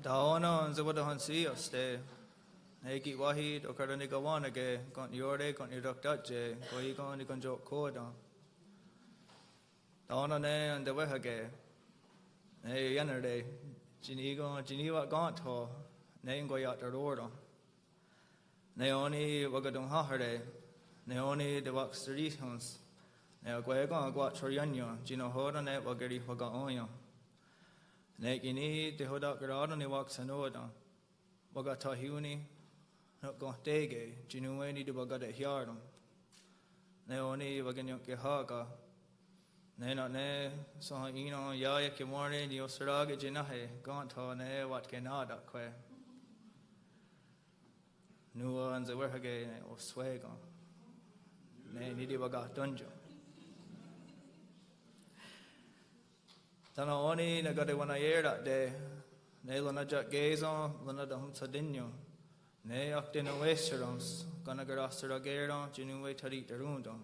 Daona and Zawadahan see us stay. Neki Wahid, Okaranika Wanage, Got Yore, Got Yudokdaje, Goigon, you can joke Kodan. Daona ne and the Wehage. Nay, Yanade, Ginigo, Geneva Gonto, Nay Goyat the Rodo. Naoni Wagadon Hahare, Naoni the Wax Traditions. Now Guagon got Choriano, Gino Hodan, Wagari Wagaono. Nakini, the Hodak Gradon, the Wax and Oda. Wagatahuni, not Gontege, Ginuani, the Wagada Hiardum. Naoni Waganyoke Haga. Nena ne, Sahino, Yaya Kimorni, Yosaraga Jinahe, Gonto, ne, what Canada, que. Nua and the Werhage or Swagon. Ne, Nidiwaga Dungeon. Tanaoni, Nagade one a year that day. Ne Lanajak Gazon, Lanadam Sadino. Ne Octin Westerons, Ganagarastra Garon, Genuwe Tarit Rundon.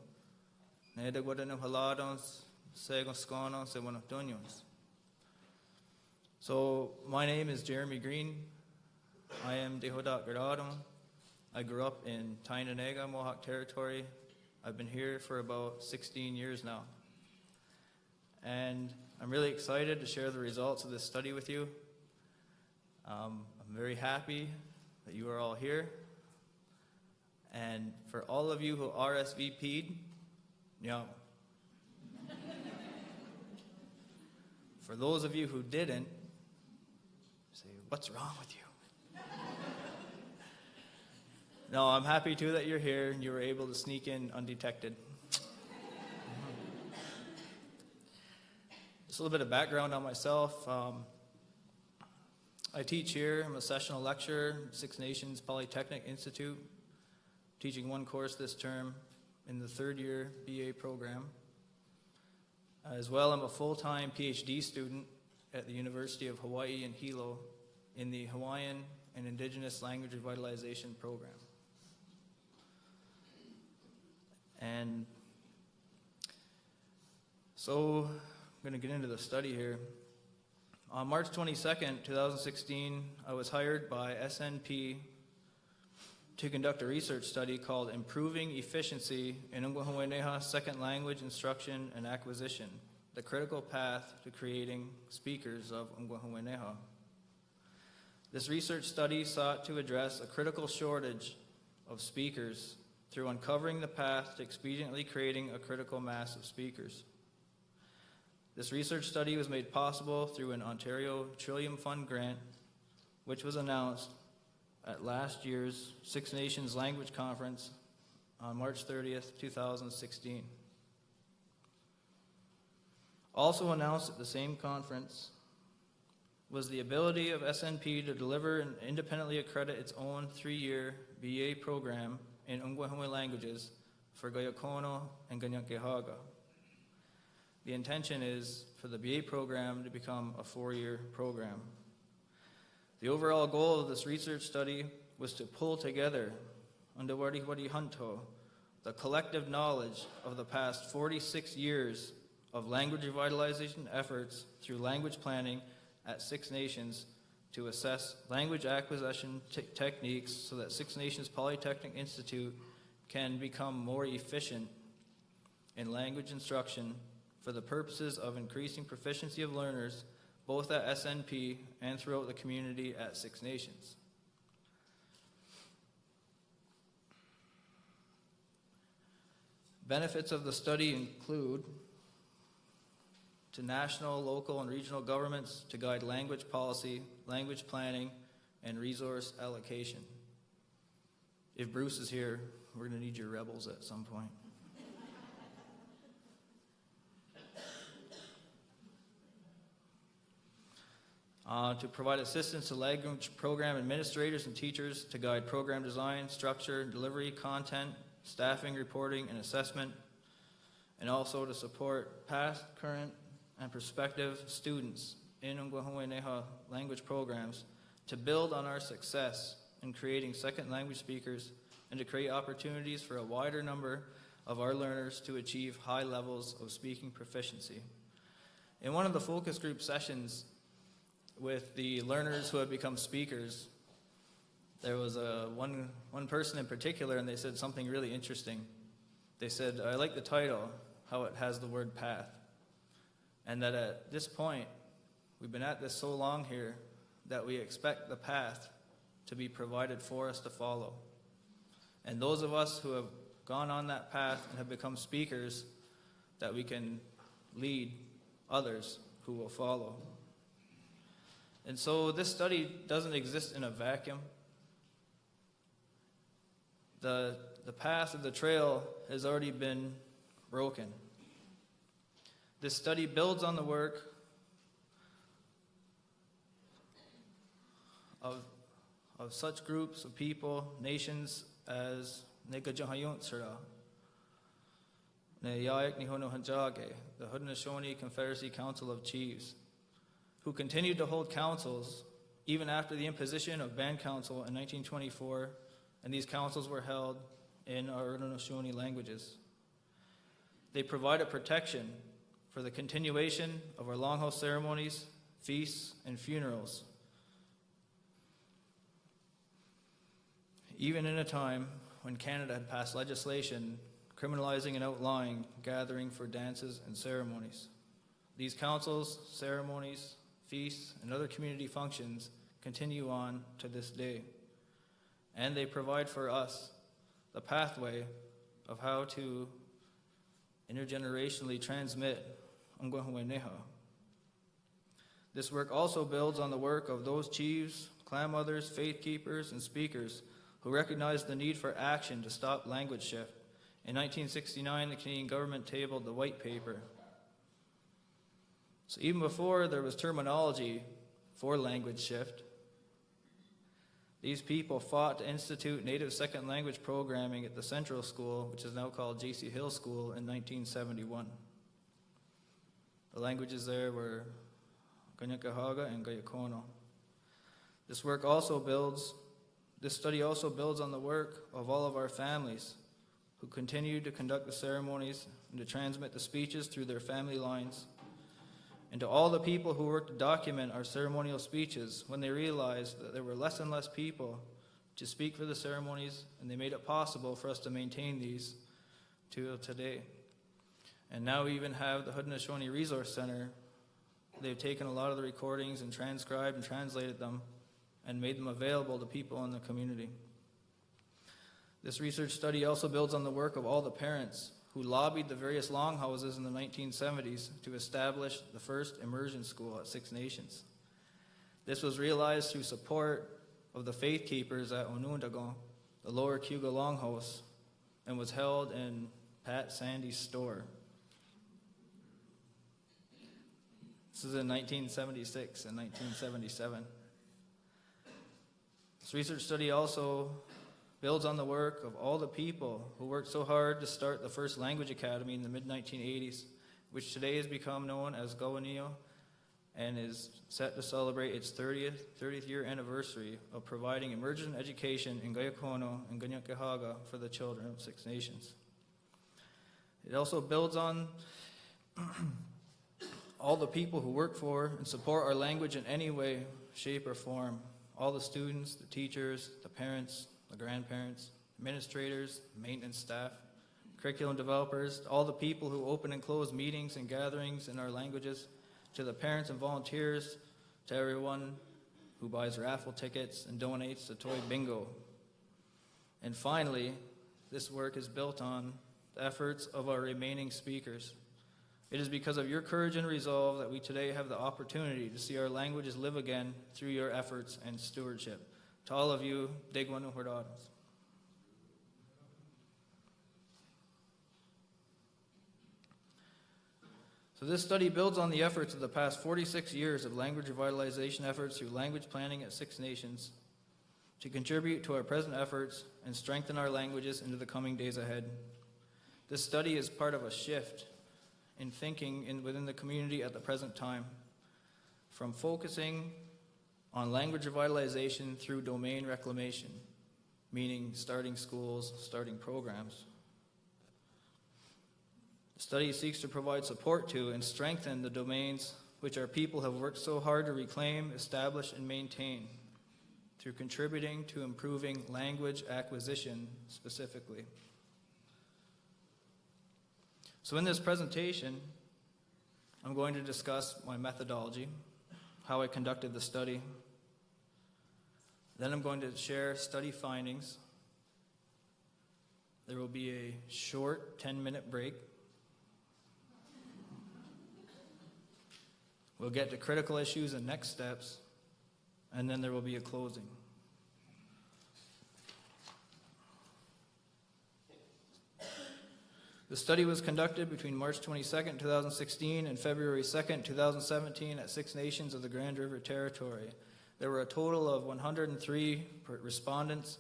Ne the Guadan of Haladons, Sagon Sconos, and one of Dunions. So, my name is Jeremy Green. I am Dehodak Gradon. I grew up in Tainanega, Mohawk Territory. I've been here for about 16 years now. And I'm really excited to share the results of this study with you. I'm very happy that you are all here. And for all of you who RSVP'd, for those of you who didn't, say, what's wrong with you? No, I'm happy too that you're here and you were able to sneak in undetected. Just a little bit of background on myself. I teach here. I'm a sessional lecturer, Six Nations Polytechnic Institute, teaching one course this term in the third year BA program. As well, I'm a full-time PhD student at the University of Hawaii in Hilo in the Hawaiian and Indigenous Language Revitalization Program. And so I'm going to get into the study here. On March 22nd, 2016, I was hired by SNP to conduct a research study called Improving Efficiency in Onkwe'honwehneha Second Language Instruction and Acquisition, the Critical Path to Creating Speakers of Onkwe'honwehneha. This research study sought to address a critical shortage of speakers through uncovering the path to expediently creating a critical mass of speakers. This research study was made possible through an Ontario Trillium Fund grant, which was announced at last year's Six Nations Language Conference on March 30th, 2016. Also announced at the same conference was the ability of SNP to deliver and independently accredit its own 3-year BA program in Onkwe'honweh languages for Gayakono and Ganyankehaga. The intention is for the BA program to become a 4-year program. The overall goal of this research study was to pull together, under Wadi Hanto, the collective knowledge of the past 46 years of language revitalization efforts through language planning at Six Nations to assess language acquisition techniques so that Six Nations Polytechnic Institute can become more efficient in language instruction for the purposes of increasing proficiency of learners both at SNP and throughout the community at Six Nations. Benefits of the study include to national, local, and regional governments to guide language policy, language planning, and resource allocation. If Bruce is here, we're going to need your rebels at some point. To provide assistance to language program administrators and teachers to guide program design, structure, delivery, content, staffing, reporting, and assessment, and also to support past, current, and prospective students in Onkwe'honwehneha language programs to build on our success in creating second language speakers and to create opportunities for a wider number of our learners to achieve high levels of speaking proficiency. In one of the focus group sessions, with the learners who had become speakers, there was one person in particular, and they said something really interesting. They said, I like the title, how it has the word path. And that at this point, we've been at this so long here that we expect the path to be provided for us to follow. And those of us who have gone on that path and have become speakers, that we can lead others who will follow. And so this study doesn't exist in a vacuum. The path of the trail has already been broken. This study builds on the work of such groups of people, nations as Onkwe'honwehneha, the Haudenosaunee Confederacy Council of Chiefs, who continued to hold councils even after the imposition of band council in 1924, and these councils were held in our Haudenosaunee languages. They provided protection for the continuation of our longhouse ceremonies, feasts, and funerals, even in a time when Canada had passed legislation criminalizing and outlawing gathering for dances and ceremonies. These councils, ceremonies, feasts, and other community functions continue on to this day. And they provide for us the pathway of how to intergenerationally transmit Onkwe'honwehneha. This work also builds on the work of those chiefs, clan mothers, faith keepers, and speakers who recognized the need for action to stop language shift. In 1969, the Canadian government tabled the White Paper. So even before there was terminology for language shift, these people fought to institute native second language programming at the Central School, which is now called J.C. Hill School, in 1971. The languages there were Onkwe'honwehneha and Onkwe'honwehneha. This study also builds on the work of all of our families who continue to conduct the ceremonies and to transmit the speeches through their family lines, and to all the people who work to document our ceremonial speeches when they realized that there were less and less people to speak for the ceremonies, and they made it possible for us to maintain these till today. And now we even have the Haudenosaunee Resource Center. They've taken a lot of the recordings and transcribed and translated them and made them available to people in the community. This research study also builds on the work of all the parents who lobbied the various longhouses in the 1970s to establish the first immersion school at Six Nations. This was realized through support of the faith keepers at Onundagon, the Lower Cuga Longhouse, and was held in Pat Sandy's store. This is in 1976 and 1977. This research study also builds on the work of all the people who worked so hard to start the first language academy in the mid-1980s, which today has become known as Gowaneo and is set to celebrate its 30th year anniversary of providing immersion education in Onkwe'honwehneha and Onkwe'honwehneha for the children of Six Nations. It also builds on all the people who work for and support our language in any way, shape, or form. All the students, the teachers, the parents, the grandparents, administrators, maintenance staff, curriculum developers, all the people who open and close meetings and gatherings in our languages, to the parents and volunteers, to everyone who buys raffle tickets and donates to Toy Bingo. And finally, this work is built on the efforts of our remaining speakers. It is because of your courage and resolve that we today have the opportunity to see our languages live again through your efforts and stewardship. To all of you, Digwanu Hordadas. So this study builds on the efforts of the past 46 years of language revitalization efforts through language planning at Six Nations to contribute to our present efforts and strengthen our languages into the coming days ahead. This study is part of a shift in thinking within the community at the present time, from focusing on language revitalization through domain reclamation, meaning starting schools, starting programs. The study seeks to provide support to and strengthen the domains which our people have worked so hard to reclaim, establish, and maintain through contributing to improving language acquisition specifically. So in this presentation, I'm going to discuss my methodology, how I conducted the study. Then I'm going to share study findings. There will be a short 10-minute break. We'll get to critical issues and next steps, and then there will be a closing. The study was conducted between March 22nd, 2016 and February 2nd, 2017 at Six Nations of the Grand River Territory. There were a total of 103 respondents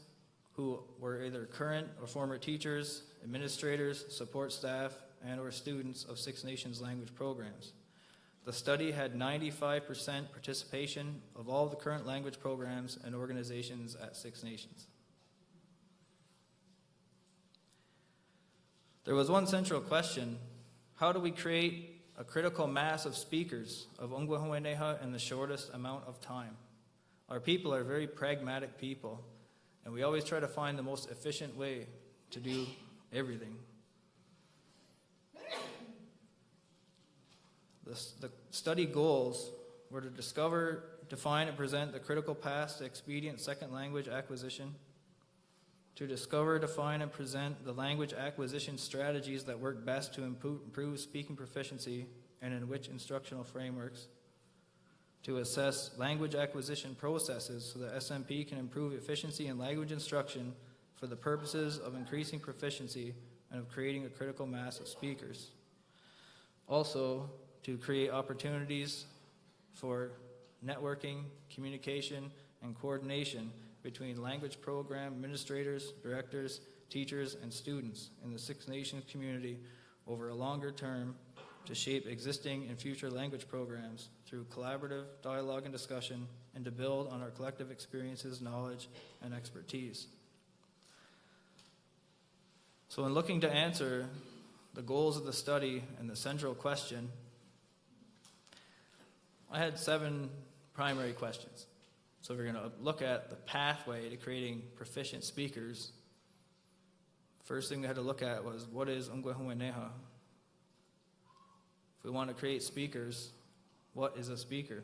who were either current or former teachers, administrators, support staff, and or students of Six Nations language programs. The study had 95% participation of all the current language programs and organizations at Six Nations. There was one central question: how do we create a critical mass of speakers of Onkwe'honwehneha in the shortest amount of time? Our people are very pragmatic people, and we always try to find the most efficient way to do everything. The study goals were to discover, define, and present the critical paths to expedient second language acquisition, to discover, define, and present the language acquisition strategies that work best to improve speaking proficiency and in which instructional frameworks, to assess language acquisition processes so that SMP can improve efficiency in language instruction for the purposes of increasing proficiency and of creating a critical mass of speakers. Also, to create opportunities for networking, communication, and coordination between language program administrators, directors, teachers, and students in the Six Nations community over a longer term to shape existing and future language programs through collaborative dialogue and discussion, and to build on our collective experiences, knowledge, and expertise. So in looking to answer the goals of the study and the central question, I had 7 primary questions. So we're going to look at the pathway to creating proficient speakers. First thing we had to look at was, what is Onkwe'honwehneha? If we want to create speakers, what is a speaker?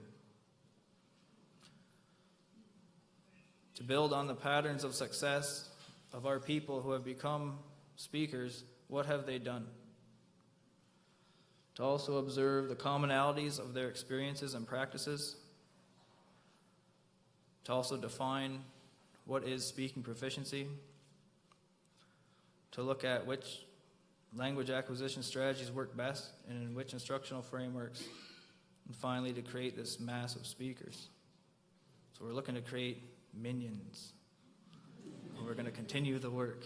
To build on the patterns of success of our people who have become speakers, what have they done? To also observe the commonalities of their experiences and practices. To also define what is speaking proficiency. To look at which language acquisition strategies work best and in which instructional frameworks. And finally, to create this mass of speakers. So we're looking to create minions. And we're going to continue the work.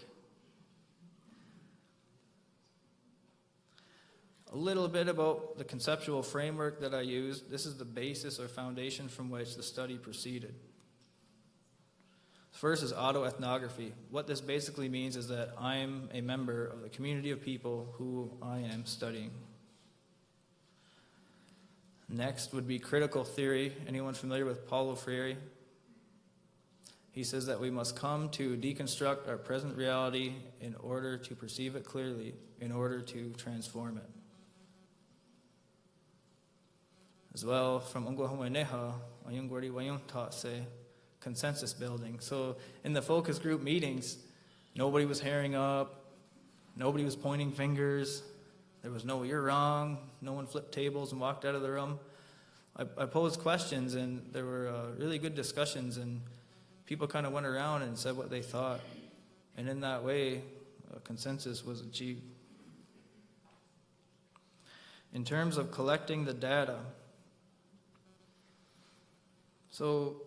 A little bit about the conceptual framework that I used. This is the basis or foundation from which the study proceeded. First is autoethnography. What this basically means is that I'm a member of the community of people who I am studying. Next would be critical theory. Anyone familiar with Paulo Freire? He says that we must come to deconstruct our present reality in order to perceive it clearly, in order to transform it. As well, from Onkwe'honwehneha, ayungwari wayung se, consensus building. So in the focus group meetings, nobody was hairing up, nobody was pointing fingers, there was no "you're wrong," no one flipped tables and walked out of the room. I posed questions, and there were really good discussions, and people kind of went around and said what they thought. And in that way, a consensus was achieved. In terms of collecting the data, so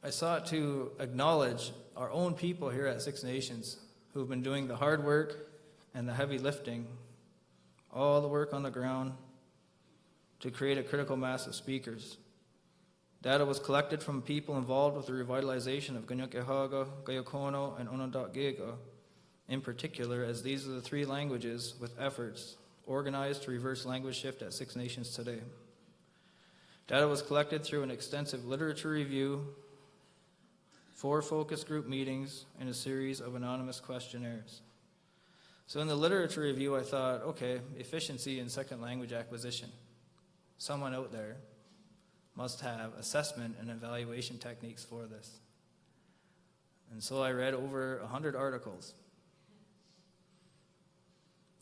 I sought to acknowledge our own people here at Six Nations who have been doing the hard work and the heavy lifting, all the work on the ground to create a critical mass of speakers. Data was collected from people involved with the revitalization of Ganyokehaga, Gayokono, and Onondaatgiga, in particular, as these are the 3 languages with efforts organized to reverse language shift at Six Nations today. Data was collected through an extensive literature review, 4 focus group meetings, and a series of anonymous questionnaires. So in the literature review, I thought, okay, efficiency in second language acquisition. Someone out there must have assessment and evaluation techniques for this. And so I read over 100 articles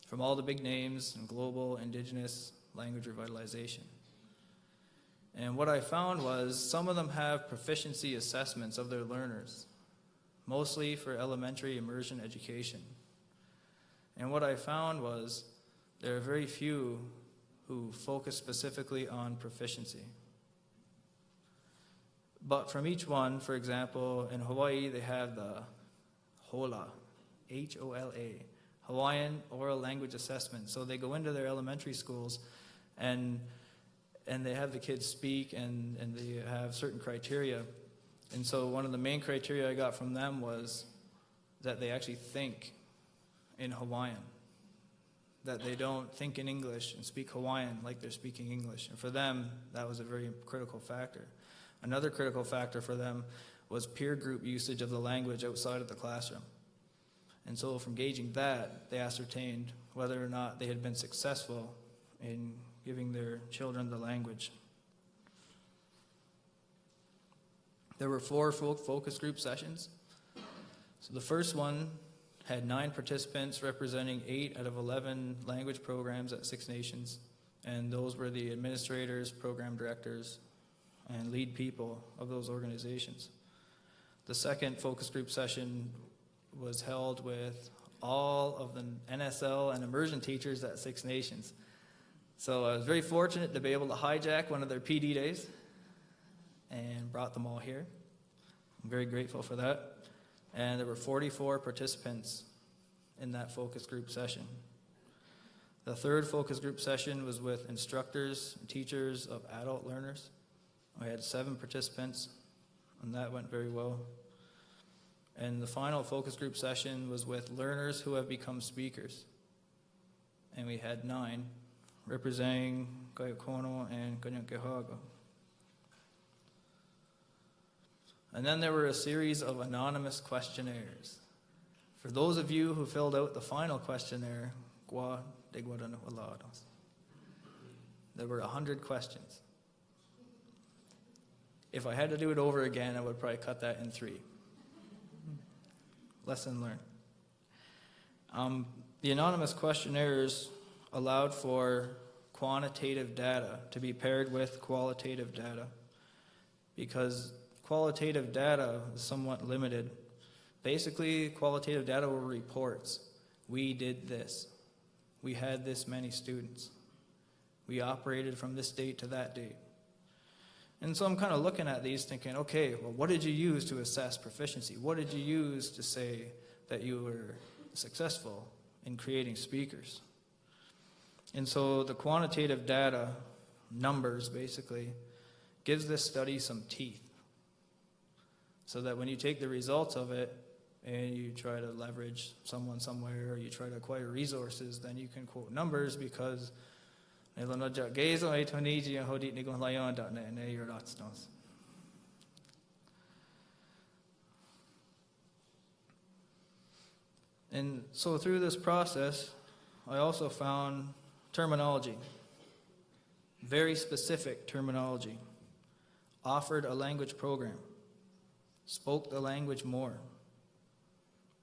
from all the big names in global indigenous language revitalization. And what I found was some of them have proficiency assessments of their learners, mostly for elementary immersion education. And what I found was there are very few who focus specifically on proficiency. But from each one, for example, in Hawaii, they have the HOLA, H-O-L-A, Hawaiian Oral Language Assessment. So they go into their elementary schools and they have the kids speak and they have certain criteria. And so one of the main criteria I got from them was that they actually think in Hawaiian, that they don't think in English and speak Hawaiian like they're speaking English. And for them, that was a very critical factor. Another critical factor for them was peer group usage of the language outside of the classroom. And so from gauging that, they ascertained whether or not they had been successful in giving their children the language. There were 4 focus group sessions. So the first one had 9 participants representing 8 out of 11 language programs at Six Nations. And those were the administrators, program directors, and lead people of those organizations. The second focus group session was held with all of the NSL and immersion teachers at Six Nations. So I was very fortunate to be able to hijack one of their PD days and brought them all here. I'm very grateful for that. And there were 44 participants in that focus group session. The third focus group session was with instructors and teachers of adult learners. I had 7 participants, and that went very well. And the final focus group session was with learners who have become speakers. And we had 9, representing Onkwe'honwehneha and Onkwe'honwehneha. And then there were a series of anonymous questionnaires. For those of you who filled out the final questionnaire, there were 100 questions. If I had to do it over again, I would probably cut that in 3. Lesson learned. The anonymous questionnaires allowed for quantitative data to be paired with qualitative data, because qualitative data is somewhat limited. Basically, qualitative data were reports. We did this. We had this many students. We operated from this date to that date. And so I'm kind of looking at these thinking, okay, well, what did you use to assess proficiency? What did you use to say that you were successful in creating speakers? And so the quantitative data, numbers basically, gives this study some teeth. So that when you take the results of it and you try to leverage someone somewhere or you try to acquire resources, then you can quote numbers because and so through this process, I also found terminology, very specific terminology, offered a language program, spoke the language more,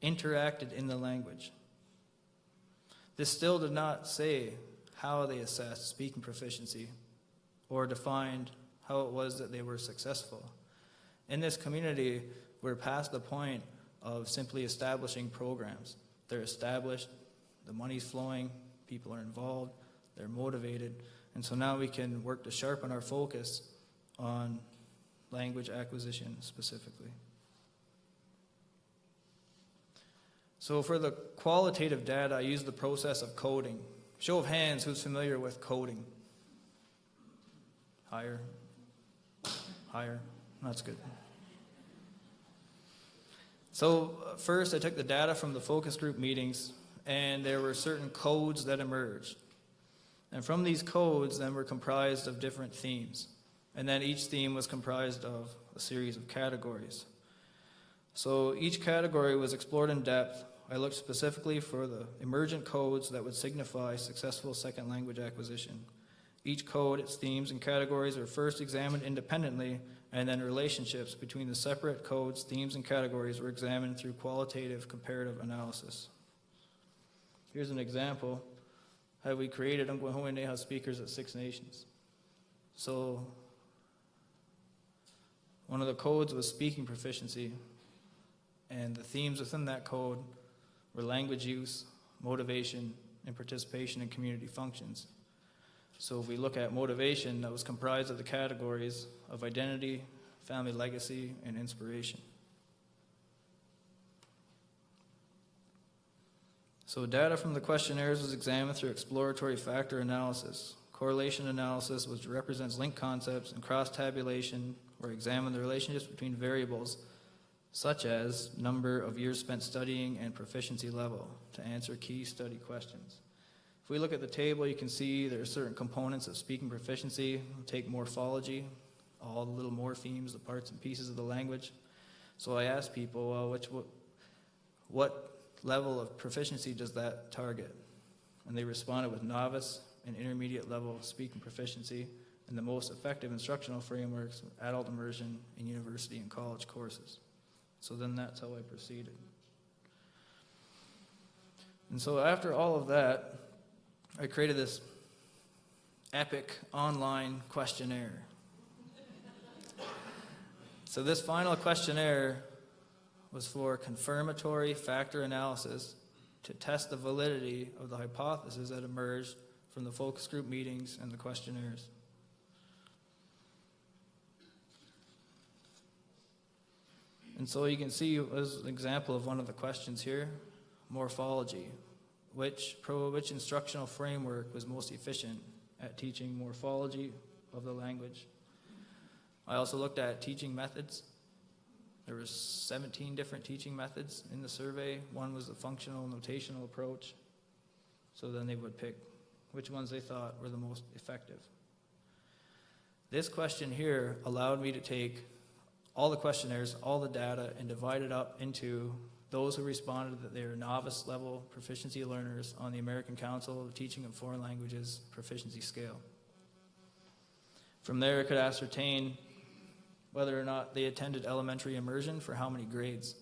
interacted in the language. This still did not say how they assessed speaking proficiency or defined how it was that they were successful. In this community, we're past the point of simply establishing programs. They're established, the money's flowing, people are involved, they're motivated, and so now we can work to sharpen our focus on language acquisition specifically. So for the qualitative data, I used the process of coding. Show of hands, who's familiar with coding? Higher. Higher. That's good. So first I took the data from the focus group meetings, and there were certain codes that emerged. And from these codes then were comprised of different themes. And then each theme was comprised of a series of categories. So each category was explored in depth. I looked specifically for the emergent codes that would signify successful second language acquisition. Each code, its themes, and categories were first examined independently, and then relationships between the separate codes, themes, and categories were examined through qualitative comparative analysis. Here's an example how we created Onkwe'honwehneha speakers at Six Nations. So one of the codes was speaking proficiency, and the themes within that code were language use, motivation, and participation in community functions. So if we look at motivation, that was comprised of the categories of identity, family legacy, and inspiration. So data from the questionnaires was examined through exploratory factor analysis. Correlation analysis, which represents linked concepts, and cross-tabulation, where examined the relationships between variables such as number of years spent studying and proficiency level to answer key study questions. If we look at the table, you can see there are certain components of speaking proficiency. We'll take morphology, all the little morphemes, the parts and pieces of the language. So I asked people, well, what level of proficiency does that target? And they responded with novice and intermediate level speaking proficiency, and the most effective instructional frameworks, adult immersion, and university and college courses. So then that's how I proceeded. And so after all of that, I created this epic online questionnaire. So this final questionnaire was for confirmatory factor analysis to test the validity of the hypotheses that emerged from the focus group meetings and the questionnaires. And so you can see as an example of one of the questions here, morphology. Which instructional framework was most efficient at teaching morphology of the language? I also looked at teaching methods. There were 17 different teaching methods in the survey. One was the functional notational approach. So then they would pick which ones they thought were the most effective. This question here allowed me to take all the questionnaires, all the data, and divide it up into those who responded that they are novice level proficiency learners on the American Council of Teaching of Foreign Languages proficiency scale. From there, I could ascertain whether or not they attended elementary immersion for how many grades.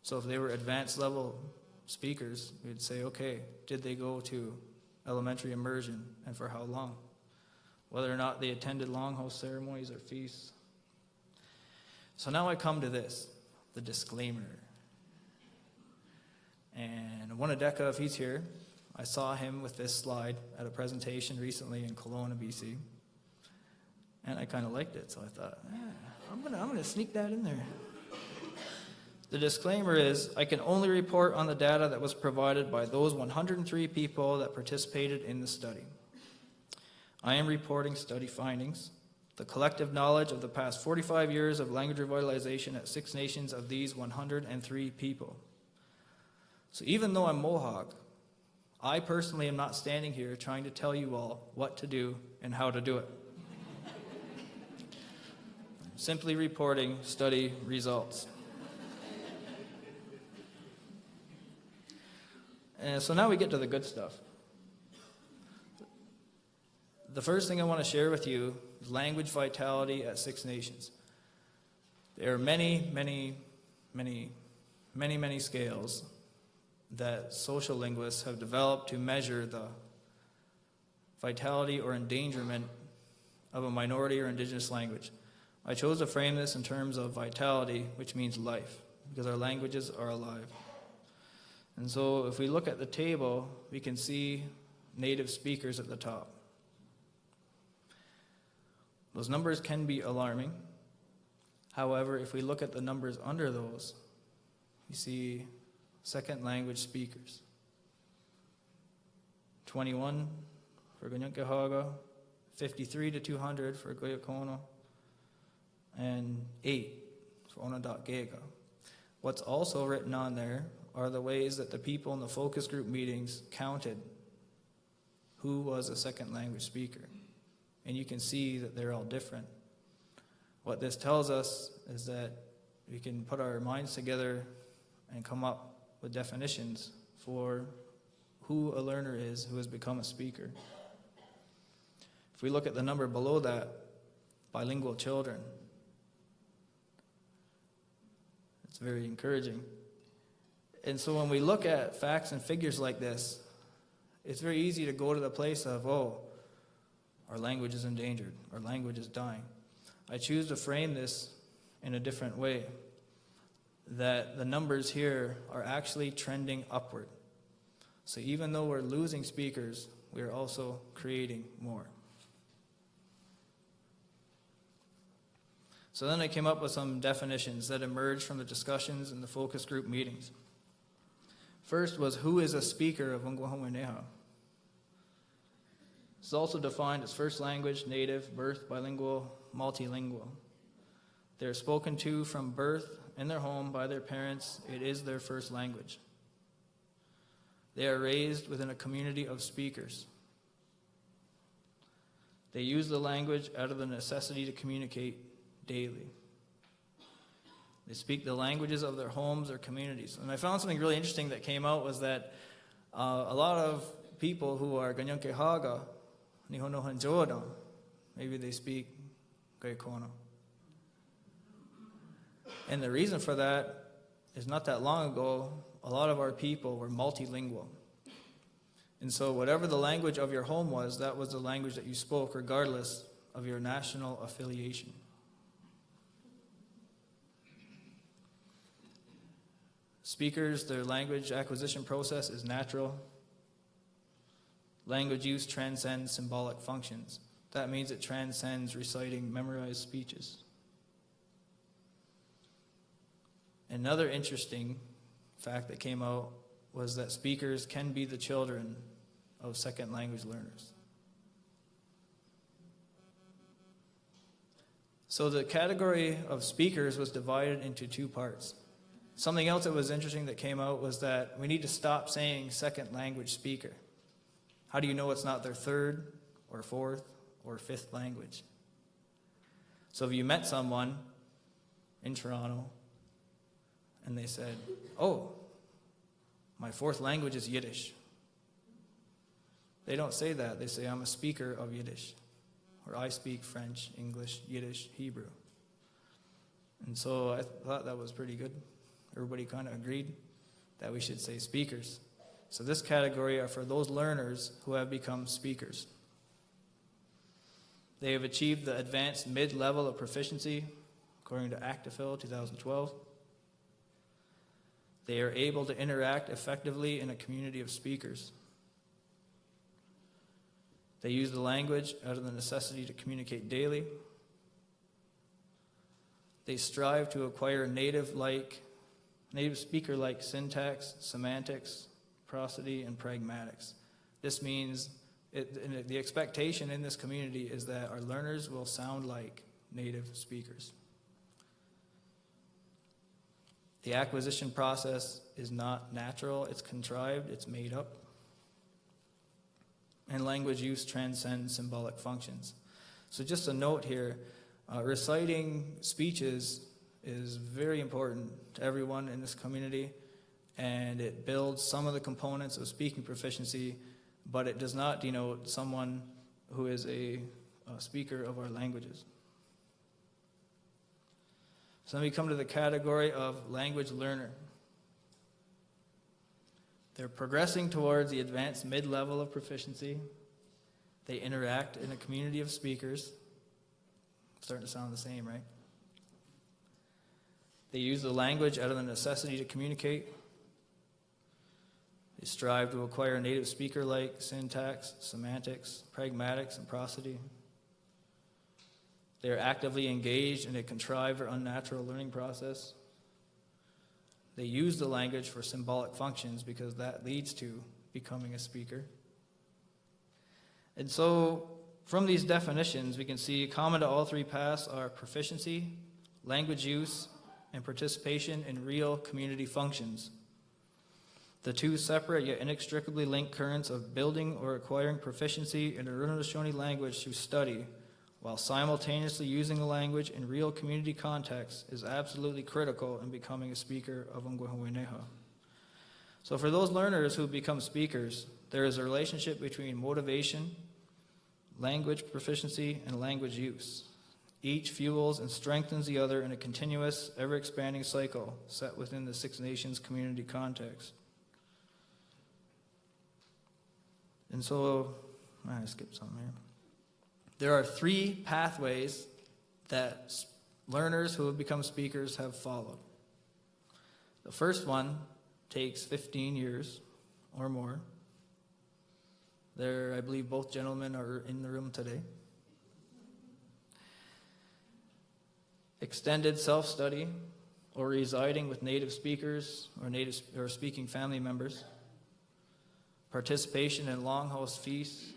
So if they were advanced level speakers, we'd say, okay, did they go to elementary immersion and for how long? Whether or not they attended longhouse ceremonies or feasts. So now I come to this, the disclaimer. And Onkwe'honwehneha, if he's here, I saw him with this slide at a presentation recently in Kelowna, BC. And I kind of liked it, so I thought, I'm gonna sneak that in there. The disclaimer is, I can only report on the data that was provided by those 103 people that participated in the study. I am reporting study findings, the collective knowledge of the past 45 years of language revitalization at Six Nations of these 103 people. So even though I'm Mohawk, I personally am not standing here trying to tell you all what to do and how to do it. I'm simply reporting study results. And so now we get to the good stuff. The first thing I want to share with you is language vitality at Six Nations. There are many scales that social linguists have developed to measure the vitality or endangerment of a minority or indigenous language. I chose to frame this in terms of vitality, which means life, because our languages are alive. And so if we look at the table, we can see native speakers at the top. Those numbers can be alarming. However, if we look at the numbers under those, you see second language speakers. 21 for Onkwe'honwehneha, 53 to 200 for Goyakono, and 8 for Onondaga. What's also written on there are the ways that the people in the focus group meetings counted who was a second language speaker. And you can see that they're all different. What this tells us is that we can put our minds together and come up with definitions for who a learner is who has become a speaker. If we look at the number below that, bilingual children, it's very encouraging. And so when we look at facts and figures like this, it's very easy to go to the place of, oh, our language is endangered, our language is dying. I choose to frame this in a different way, that the numbers here are actually trending upward. So even though we're losing speakers, we're also creating more. So then I came up with some definitions that emerged from the discussions in the focus group meetings. First was, who is a speaker of Onkwe'honwehneha? It's also defined as first language, native, birth, bilingual, multilingual. They're spoken to from birth in their home by their parents. It is their first language. They are raised within a community of speakers. They use the language out of the necessity to communicate daily. They speak the languages of their homes or communities. And I found something really interesting that came out was that a lot of people who are Ganyankehaga, Nihono Hanjoda, maybe they speak Gaikono. And the reason for that is not that long ago, a lot of our people were multilingual. And so whatever the language of your home was, that was the language that you spoke regardless of your national affiliation. Speakers, their language acquisition process is natural. Language use transcends symbolic functions. That means it transcends reciting memorized speeches. Another interesting fact that came out was that speakers can be the children of second language learners. So the category of speakers was divided into two parts. Something else that was interesting that came out was that we need to stop saying second language speaker. How do you know it's not their third or fourth or fifth language? So if you met someone in Toronto and they said, oh, my fourth language is Yiddish. They don't say that. They say, I'm a speaker of Yiddish. Or I speak French, English, Yiddish, Hebrew. And so I thought that was pretty good. Everybody kind of agreed that we should say speakers. So this category are for those learners who have become speakers. They have achieved the advanced mid-level of proficiency, according to ACTIFIL 2012. They are able to interact effectively in a community of speakers. They use the language out of the necessity to communicate daily. They strive to acquire native speaker-like syntax, semantics, prosody, and pragmatics. This means the expectation in this community is that our learners will sound like native speakers. The acquisition process is not natural, it's contrived, it's made up. And language use transcends symbolic functions. So just a note here, reciting speeches is very important to everyone in this community, and it builds some of the components of speaking proficiency, but it does not denote someone who is a speaker of our languages. So then we come to the category of language learner. They're progressing towards the advanced mid-level of proficiency. They interact in a community of speakers. Starting to sound the same, right? They use the language out of the necessity to communicate. They strive to acquire native speaker-like syntax, semantics, pragmatics, and prosody. They are actively engaged in a contrived or unnatural learning process. They use the language for symbolic functions because that leads to becoming a speaker. And so from these definitions, we can see common to all three paths are proficiency, language use, and participation in real community functions. The two separate yet inextricably linked currents of building or acquiring proficiency in the Haudenosaunee language through study, while simultaneously using the language in real community contexts, is absolutely critical in becoming a speaker of Onkwe'honwehneha. So for those learners who become speakers, there is a relationship between motivation, language proficiency, and language use. Each fuels and strengthens the other in a continuous, ever-expanding cycle set within the Six Nations community context. And so, I skipped some here. There are three pathways that learners who have become speakers have followed. The first one takes 15 years or more. I believe both gentlemen are in the room today. Extended self-study or residing with native speakers or speaking family members. Participation in longhouse feasts,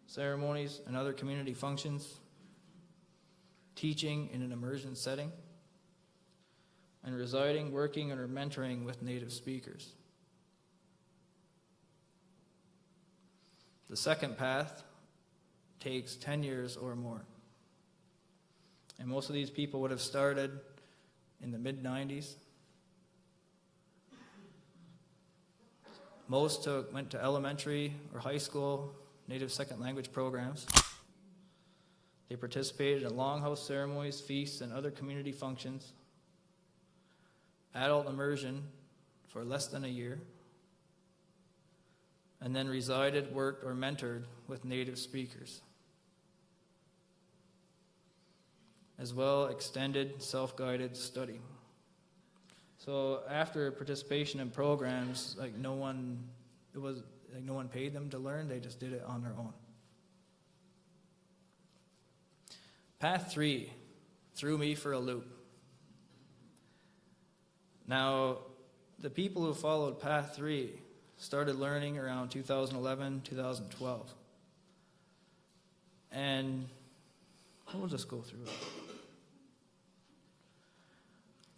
ceremonies, and other community functions. Teaching in an immersion setting. And residing, working, or mentoring with native speakers. The second path takes 10 years or more. And most of these people would have started in the mid-90s. Most went to elementary or high school native second language programs. They participated in longhouse ceremonies, feasts, and other community functions. Adult immersion for less than a year. And then resided, worked, or mentored with native speakers. As well, extended self-guided study. So after participation in programs, no one paid them to learn, they just did it on their own. Path 3 threw me for a loop. Now, the people who followed Path 3 started learning around 2011, 2012. And we'll just go through it.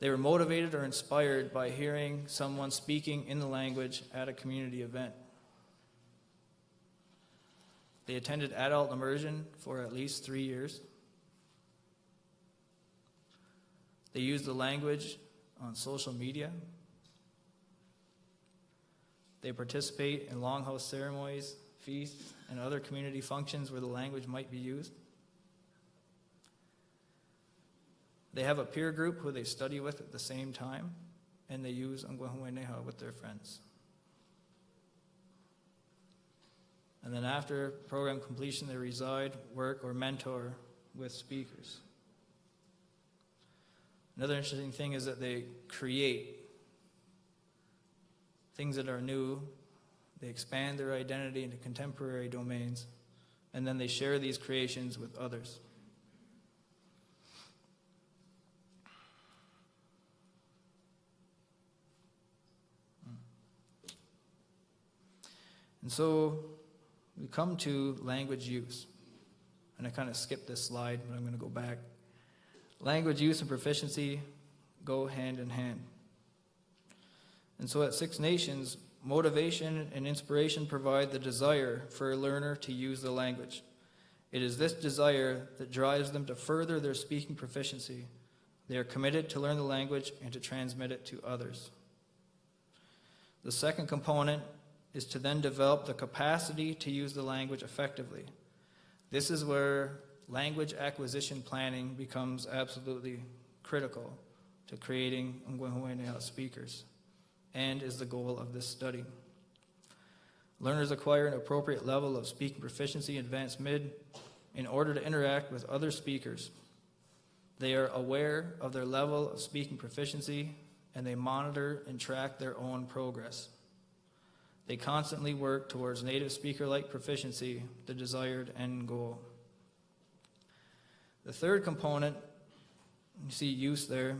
They were motivated or inspired by hearing someone speaking in the language at a community event. They attended adult immersion for at least 3 years. They used the language on social media. They participate in longhouse ceremonies, feasts, and other community functions where the language might be used. They have a peer group who they study with at the same time, and they use Onkwe'honwehneha with their friends. And then after program completion, they reside, work, or mentor with speakers. Another interesting thing is that they create things that are new. They expand their identity into contemporary domains, and then they share these creations with others. And so we come to language use. And I kind of skipped this slide, but I'm going to go back. Language use and proficiency go hand in hand. And so at Six Nations, motivation and inspiration provide the desire for a learner to use the language. It is this desire that drives them to further their speaking proficiency. They are committed to learn the language and to transmit it to others. The second component is to then develop the capacity to use the language effectively. This is where language acquisition planning becomes absolutely critical to creating Onkwe'honwehneha speakers, and is the goal of this study. Learners acquire an appropriate level of speaking proficiency in advanced mid in order to interact with other speakers. They are aware of their level of speaking proficiency, and they monitor and track their own progress. They constantly work towards native speaker-like proficiency, the desired end goal. The third component, you see use there,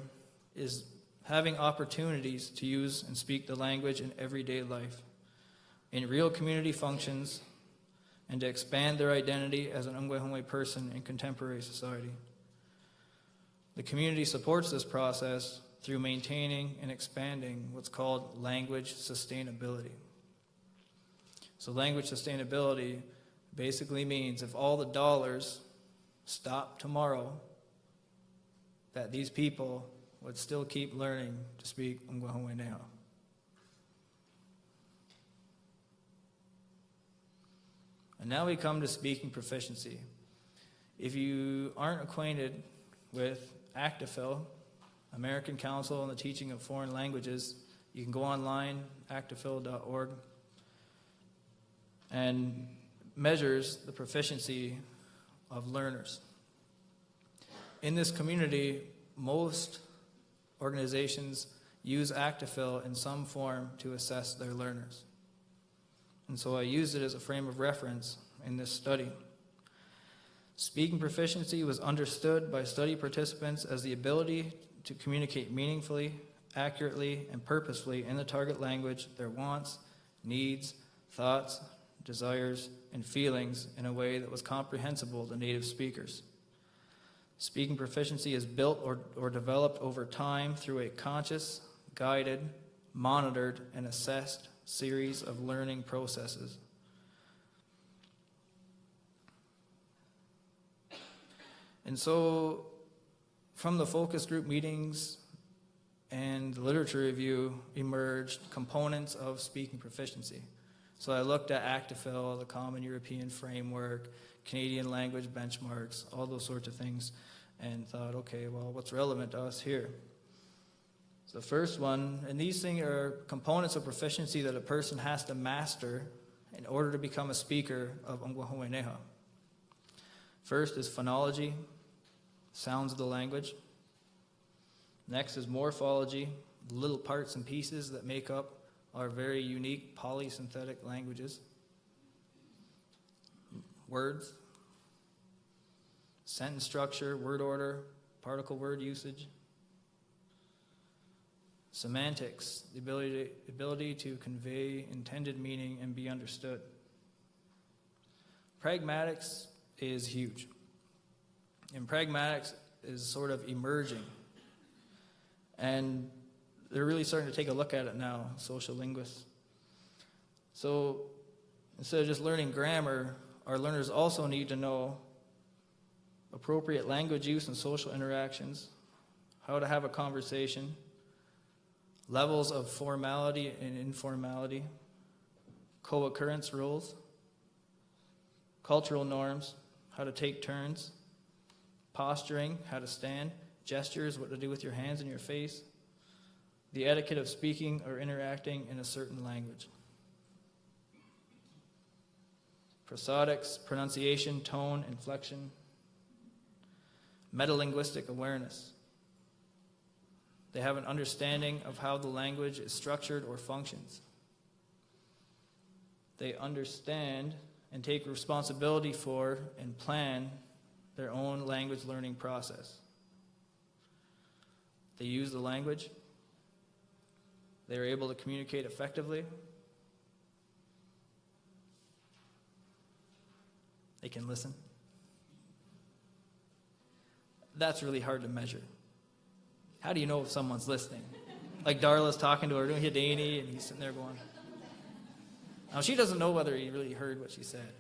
is having opportunities to use and speak the language in everyday life, in real community functions, and to expand their identity as an Onkwe'honwe person in contemporary society. The community supports this process through maintaining and expanding what's called language sustainability. So language sustainability basically means if all the dollars stop tomorrow, that these people would still keep learning to speak Onkwe'honwehneha. And now we come to speaking proficiency. If you aren't acquainted with ACTIFL, American Council on the Teaching of Foreign Languages, you can go online, actifil.org, and measures the proficiency of learners. In this community, most organizations use ACTIFL in some form to assess their learners. And so I used it as a frame of reference in this study. Speaking proficiency was understood by study participants as the ability to communicate meaningfully, accurately, and purposefully in the target language their wants, needs, thoughts, desires, and feelings in a way that was comprehensible to native speakers. Speaking proficiency is built or developed over time through a conscious, guided, monitored, and assessed series of learning processes. And so, from the focus group meetings and the literature review emerged components of speaking proficiency. So I looked at ACTIFL, the Common European Framework, Canadian language benchmarks, all those sorts of things, and thought, okay, well, what's relevant to us here? So the first one, and these things are components of proficiency that a person has to master in order to become a speaker of Onkwe'honwehneha. First is phonology, sounds of the language. Next is morphology, little parts and pieces that make up our very unique polysynthetic languages. Words, sentence structure, word order, particle word usage. Semantics, the ability to convey intended meaning and be understood. Pragmatics is huge. And pragmatics is sort of emerging. And they're really starting to take a look at it now, social linguists. So instead of just learning grammar, our learners also need to know appropriate language use and social interactions, how to have a conversation, levels of formality and informality, co-occurrence rules, cultural norms, how to take turns, posturing, how to stand, gestures, what to do with your hands and your face, the etiquette of speaking or interacting in a certain language. Prosodics, pronunciation, tone, inflection, metalinguistic awareness. They have an understanding of how the language is structured or functions. They understand and take responsibility for and plan their own language learning process. They use the language. They are able to communicate effectively. They can listen. That's really hard to measure. How do you know if someone's listening? Like Darla's talking to her, doing Hidani, and he's sitting there going. Now, she doesn't know whether he really heard what she said.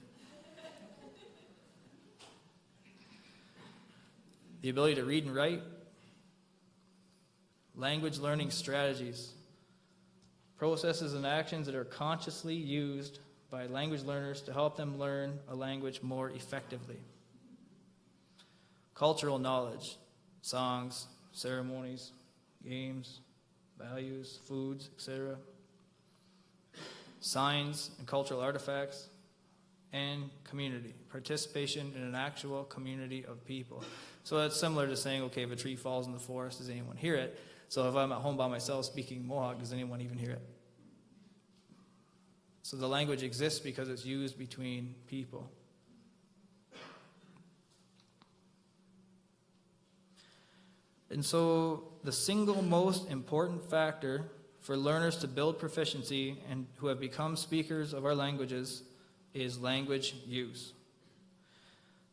The ability to read and write. Language learning strategies. Processes and actions that are consciously used by language learners to help them learn a language more effectively. Cultural knowledge. Songs, ceremonies, games, values, foods, etc. Signs and cultural artifacts, and community, participation in an actual community of people. So that's similar to saying, okay, if a tree falls in the forest, does anyone hear it? So if I'm at home by myself speaking Mohawk, does anyone even hear it? So the language exists because it's used between people. And so the single most important factor for learners to build proficiency and who have become speakers of our languages is language use.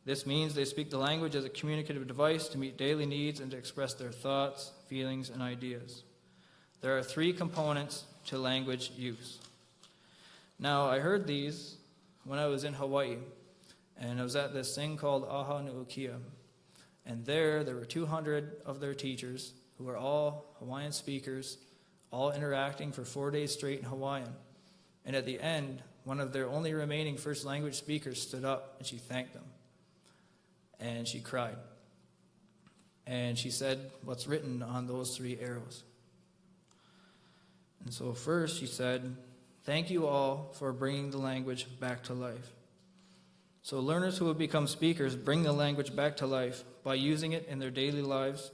This means they speak the language as a communicative device to meet daily needs and to express their thoughts, feelings, and ideas. There are 3 components to language use. Now, I heard these when I was in Hawaii, and I was at this thing called Onkwe'honwehneha. And there were 200 of their teachers who were all Hawaiian speakers, all interacting for 4 days straight in Hawaiian. And at the end, one of their only remaining first language speakers stood up and she thanked them. And she cried. And she said what's written on those 3 arrows. And so first she said, "Thank you all for bringing the language back to life." So learners who have become speakers bring the language back to life by using it in their daily lives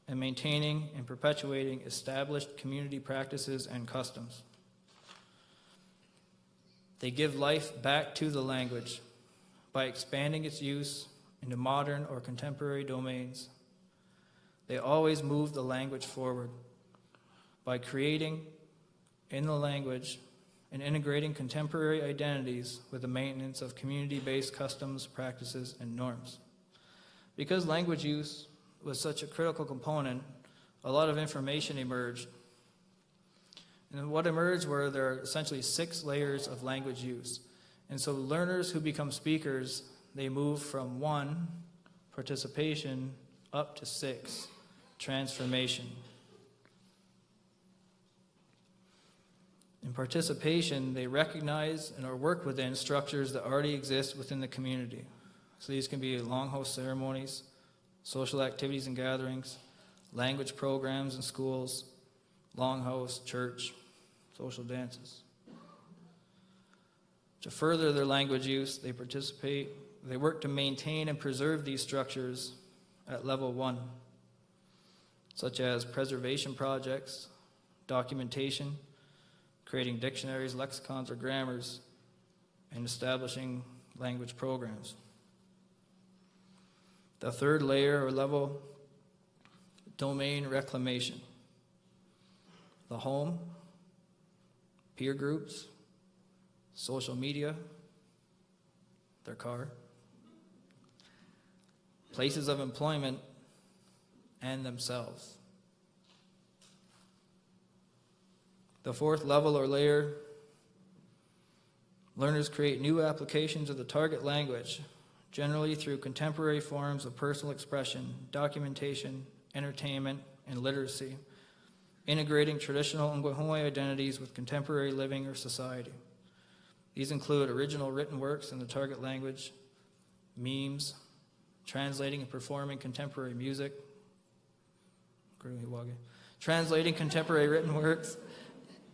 and maintaining and perpetuating established community practices and customs. They give life back to the language by expanding its use into modern or contemporary domains. They always move the language forward by creating in the language and integrating contemporary identities with the maintenance of community-based customs, practices, and norms. Because language use was such a critical component, a lot of information emerged. And what emerged were there are essentially 6 layers of language use. And so learners who become speakers, they move from 1, participation, up to 6, transformation. In participation, they recognize and or work within structures that already exist within the community. So these can be longhouse ceremonies, social activities and gatherings, language programs in schools, longhouse, church, social dances. To further their language use, they work to maintain and preserve these structures at level 1, such as preservation projects, documentation, creating dictionaries, lexicons, or grammars, and establishing language programs. The 3rd layer or level, domain reclamation. The home, peer groups, social media, their car, places of employment, and themselves. The 4th level or layer, learners create new applications of the target language, generally through contemporary forms of personal expression, documentation, entertainment, and literacy, integrating traditional Onkwe'honwehneha identities with contemporary living or society. These include original written works in the target language, memes, translating and performing contemporary music, translating contemporary written works,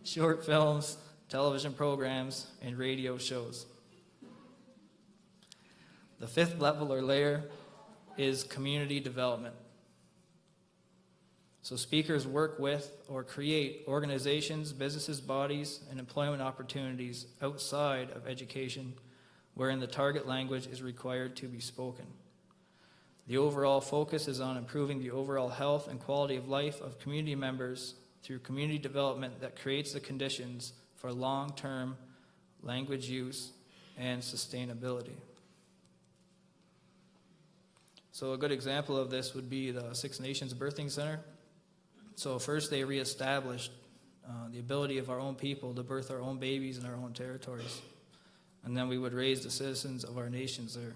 short films, television programs, and radio shows. The 5th level or layer is community development. So speakers work with or create organizations, businesses, bodies, and employment opportunities outside of education wherein the target language is required to be spoken. The overall focus is on improving the overall health and quality of life of community members through community development that creates the conditions for long-term language use and sustainability. So a good example of this would be the Six Nations Birthing Center. So first they reestablished the ability of our own people to birth our own babies in our own territories. And then we would raise the citizens of our nations there.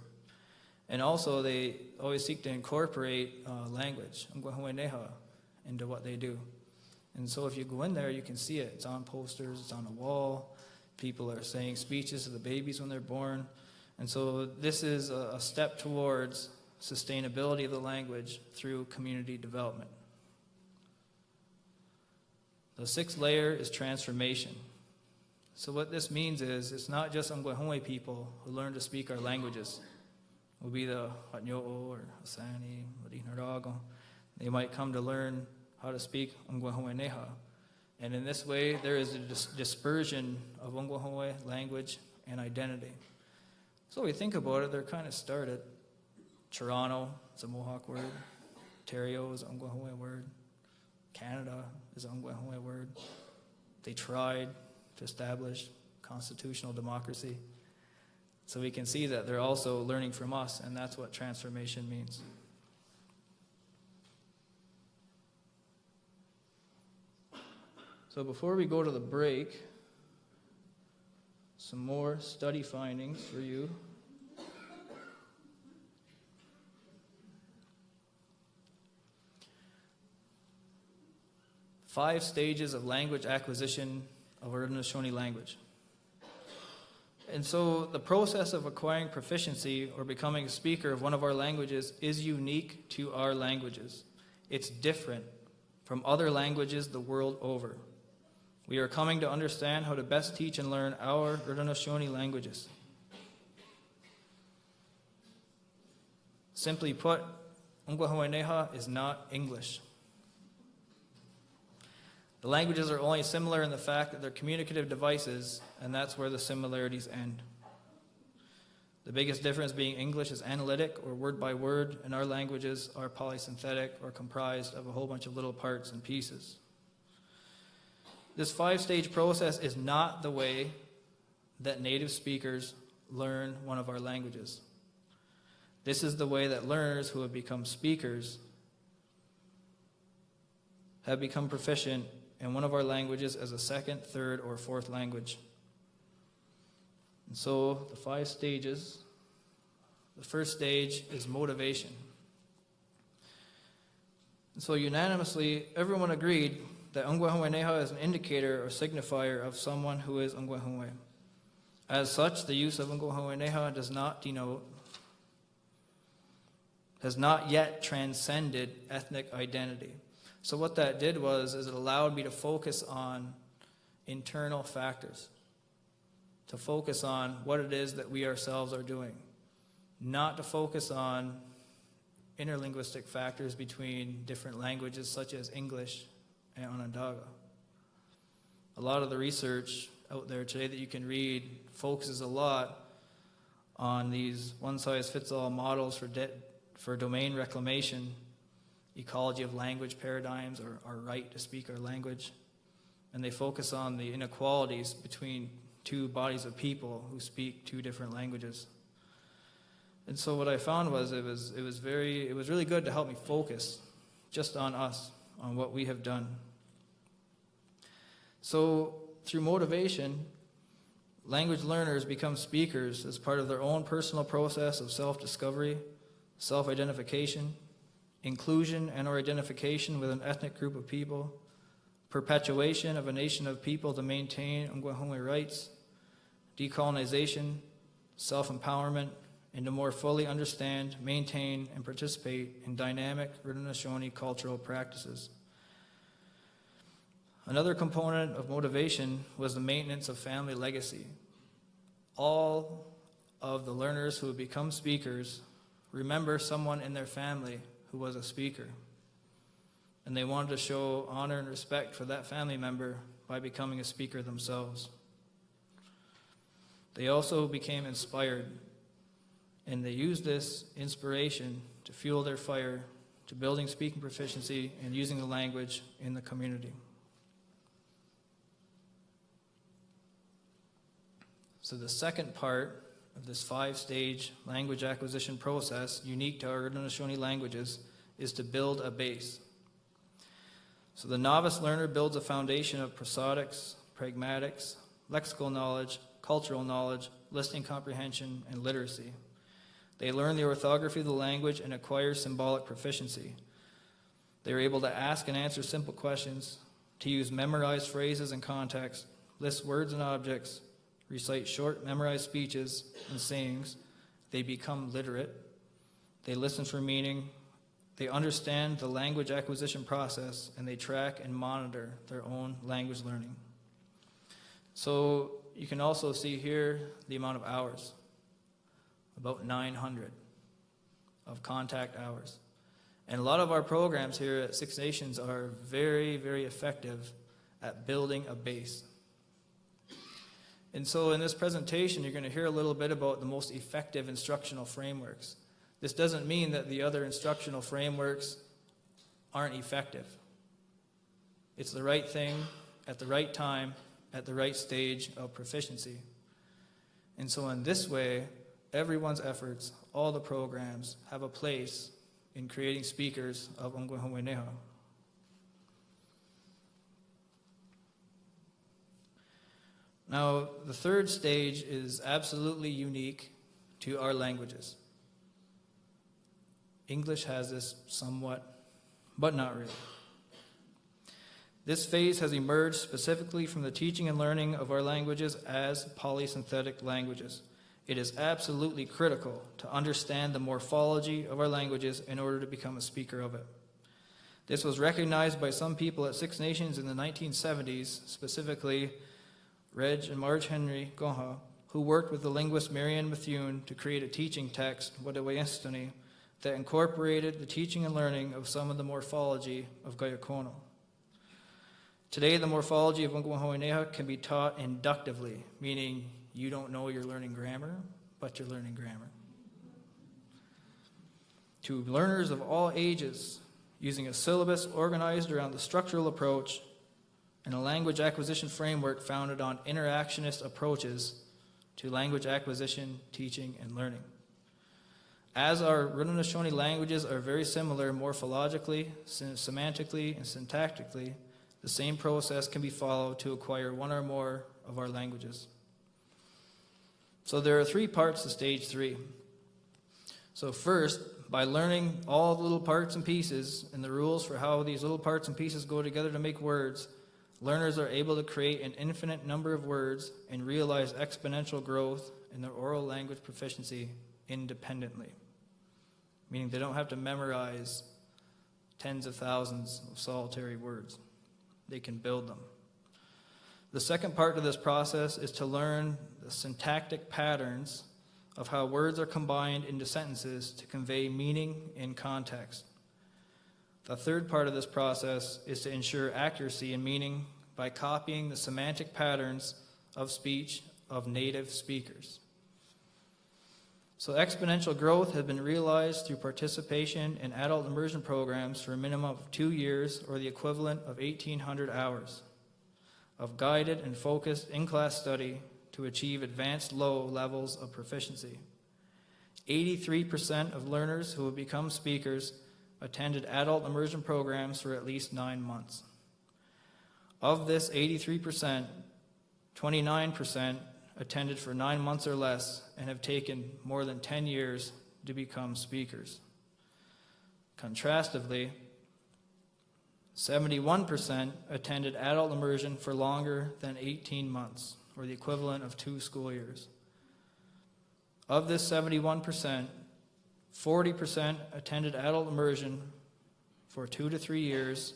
And also they always seek to incorporate language, Onkwe'honwehneha, into what they do. And so if you go in there, you can see it. It's on posters, it's on a wall. People are saying speeches to the babies when they're born. And so this is a step towards sustainability of the language through community development. The 6th layer is transformation. So what this means is it's not just Onkwe'honwehne people who learn to speak our languages. It will be the Hatnyo'o or Asani, Wadinarago. They might come to learn how to speak Onkwe'honwehneha. And in this way, there is a dispersion of Onkwe'honwehne language and identity. So we think about it, they're kind of started. Toronto is a Mohawk word. Ontario is an Onkwe'honwehne word. Canada is an Onkwe'honwehne word. They tried to establish constitutional democracy. So we can see that they're also learning from us, and that's what transformation means. So before we go to the break, some more study findings for you. Five stages of language acquisition of Haudenosaunee language. And so the process of acquiring proficiency or becoming a speaker of one of our languages is unique to our languages. It's different from other languages the world over. We are coming to understand how to best teach and learn our Haudenosaunee languages. Simply put, Onkwe'honwehneha is not English. The languages are only similar in the fact that they're communicative devices, and that's where the similarities end. The biggest difference being English is analytic or word by word, and our languages are polysynthetic or comprised of a whole bunch of little parts and pieces. This five-stage process is not the way that native speakers learn one of our languages. This is the way that learners who have become speakers have become proficient in one of our languages as a second, third, or fourth language. And so the 5 stages, the first stage is motivation. And so unanimously, everyone agreed that Onkwe'honwehneha is an indicator or signifier of someone who is Onkwe'honwe. As such, the use of Onkwe'honwehneha does not denote, has not yet transcended ethnic identity. So what that did was it allowed me to focus on internal factors, to focus on what it is that we ourselves are doing, not to focus on interlinguistic factors between different languages such as English and Onondaga. A lot of the research out there today that you can read focuses a lot on these one-size-fits-all models for domain reclamation, ecology of language paradigms, or our right to speak our language. And they focus on the inequalities between two bodies of people who speak 2 different languages. And so what I found was it was really good to help me focus just on us, on what we have done. So through motivation, language learners become speakers as part of their own personal process of self-discovery, self-identification, inclusion and or identification with an ethnic group of people, perpetuation of a nation of people to maintain Onkwe'honwe rights, decolonization, self-empowerment, and to more fully understand, maintain, and participate in dynamic Haudenosaunee cultural practices. Another component of motivation was the maintenance of family legacy. All of the learners who have become speakers remember someone in their family who was a speaker, and they wanted to show honor and respect for that family member by becoming a speaker themselves. They also became inspired, and they used this inspiration to fuel their fire to building speaking proficiency and using the language in the community. So the second part of this 5-stage language acquisition process, unique to our Haudenosaunee languages, is to build a base. So the novice learner builds a foundation of prosodics, pragmatics, lexical knowledge, cultural knowledge, listening comprehension, and literacy. They learn the orthography of the language and acquire symbolic proficiency. They are able to ask and answer simple questions, to use memorized phrases and context, list words and objects, recite short memorized speeches and sayings. They become literate. They listen for meaning. They understand the language acquisition process, and they track and monitor their own language learning. So you can also see here the amount of hours, about 900 of contact hours. And a lot of our programs here at Six Nations are very, very effective at building a base. And so in this presentation, you're going to hear a little bit about the most effective instructional frameworks. This doesn't mean that the other instructional frameworks aren't effective. It's the right thing at the right time, at the right stage of proficiency. And so in this way, everyone's efforts, all the programs have a place in creating speakers of Onkwe'honwehneha. Now, the third stage is absolutely unique to our languages. English has this somewhat, but not really. This phase has emerged specifically from the teaching and learning of our languages as polysynthetic languages. It is absolutely critical to understand the morphology of our languages in order to become a speaker of it. This was recognized by some people at Six Nations in the 1970s, specifically Reg and Marge Henry Goha, who worked with the linguist Marianne Methuen to create a teaching text, Wadawayestani, that incorporated the teaching and learning of some of the morphology of Gayakono. Today, the morphology of Onkwe'honwehneha can be taught inductively, meaning you don't know you're learning grammar, but you're learning grammar. To learners of all ages, using a syllabus organized around the structural approach and a language acquisition framework founded on interactionist approaches to language acquisition, teaching, and learning. As our Haudenosaunee languages are very similar morphologically, semantically, and syntactically, the same process can be followed to acquire one or more of our languages. So there are 3 parts to stage 3. So first, by learning all the little parts and pieces and the rules for how these little parts and pieces go together to make words, learners are able to create an infinite number of words and realize exponential growth in their oral language proficiency independently. Meaning they don't have to memorize tens of thousands of solitary words. They can build them. The second part of this process is to learn the syntactic patterns of how words are combined into sentences to convey meaning in context. The third part of this process is to ensure accuracy and meaning by copying the semantic patterns of speech of native speakers. So exponential growth has been realized through participation in adult immersion programs for a minimum of 2 years, or the equivalent of 1,800 hours of guided and focused in-class study to achieve advanced low levels of proficiency. 83% of learners who have become speakers attended adult immersion programs for at least 9 months. Of this 83%, 29% attended for 9 months or less and have taken more than 10 years to become speakers. Contrastively, 71% attended adult immersion for longer than 18 months, or the equivalent of 2 school years. Of this 71%, 40% attended adult immersion for 2 to 3 years,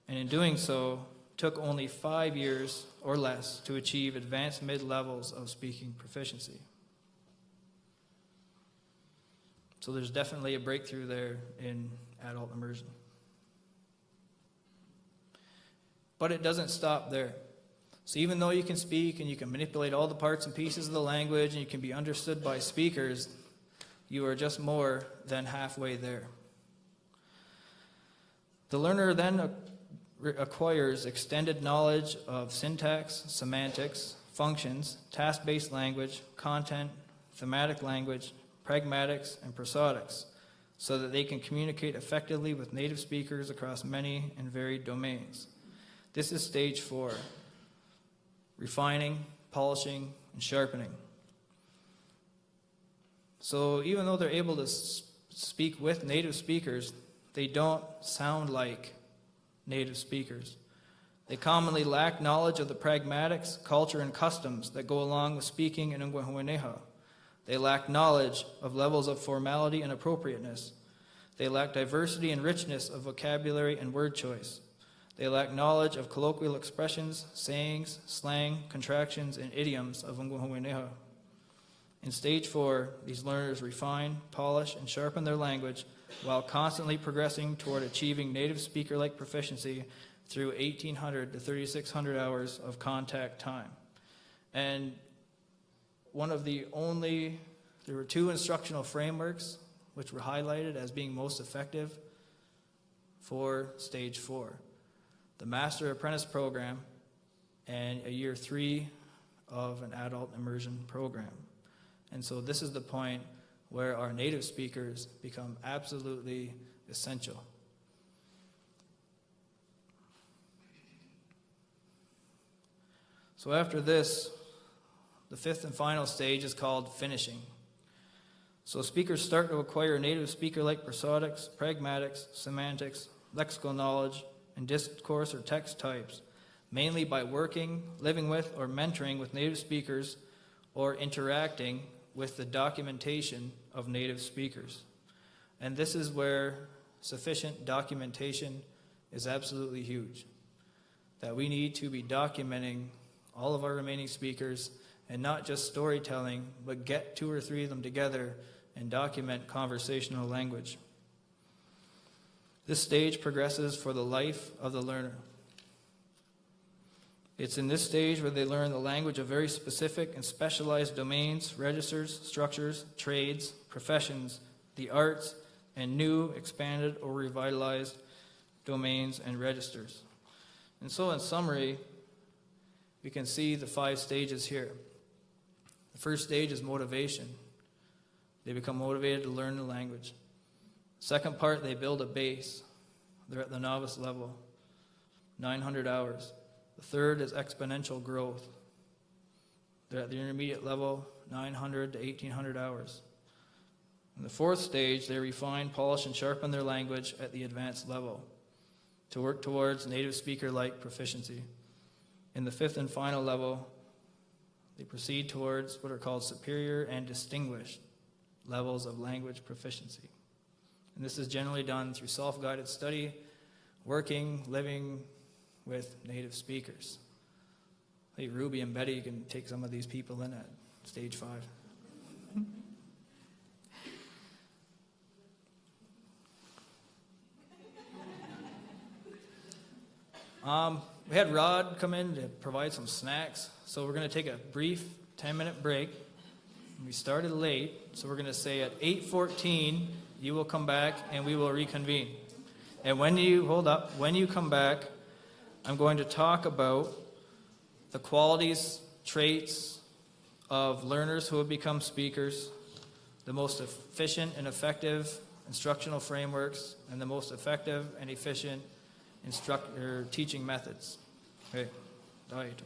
and in doing so, took only 5 years or less to achieve advanced mid-levels of speaking proficiency. So there's definitely a breakthrough there in adult immersion. But it doesn't stop there. So even though you can speak and you can manipulate all the parts and pieces of the language and you can be understood by speakers, you are just more than halfway there. The learner then acquires extended knowledge of syntax, semantics, functions, task-based language, content, thematic language, pragmatics, and prosodics, so that they can communicate effectively with native speakers across many and varied domains. This is stage 4, refining, polishing, and sharpening. So even though they're able to speak with native speakers, they don't sound like native speakers. They commonly lack knowledge of the pragmatics, culture, and customs that go along with speaking in Onkwe'honwehneha. They lack knowledge of levels of formality and appropriateness. They lack diversity and richness of vocabulary and word choice. They lack knowledge of colloquial expressions, sayings, slang, contractions, and idioms of Onkwe'honwehneha. In stage 4, these learners refine, polish, and sharpen their language while constantly progressing toward achieving native speaker-like proficiency through 1,800 to 3,600 hours of contact time. And there were 2 instructional frameworks which were highlighted as being most effective for stage 4. The Master Apprentice program and a year 3 of an adult immersion program. And so this is the point where our native speakers become absolutely essential. So after this, the fifth and final stage is called finishing. So speakers start to acquire native speaker-like prosodics, pragmatics, semantics, lexical knowledge, and discourse or text types, mainly by working, living with, or mentoring with native speakers, or interacting with the documentation of native speakers. And this is where sufficient documentation is absolutely huge. That we need to be documenting all of our remaining speakers, and not just storytelling, but get 2 or 3 of them together and document conversational language. This stage progresses for the life of the learner. It's in this stage where they learn the language of very specific and specialized domains, registers, structures, trades, professions, the arts, and new, expanded, or revitalized domains and registers. And so in summary, we can see the 5 stages here. The first stage is motivation. They become motivated to learn the language. Second part, they build a base. They're at the novice level, 900 hours. The third is exponential growth. They're at the intermediate level, 900 to 1,800 hours. In the fourth stage, they refine, polish, and sharpen their language at the advanced level to work towards native speaker-like proficiency. In the fifth and final level, they proceed towards what are called superior and distinguished levels of language proficiency. And this is generally done through self-guided study, working, living with native speakers. Hey, Ruby and Betty can take some of these people in at stage 5. We had Rod come in to provide some snacks, so we're going to take a brief 10-minute break. We started late, so we're going to say at 8:14, you will come back and we will reconvene. And when you come back, I'm going to talk about the qualities, traits of learners who have become speakers, the most efficient and effective instructional frameworks, and the most effective and efficient teaching methods. Okay, right.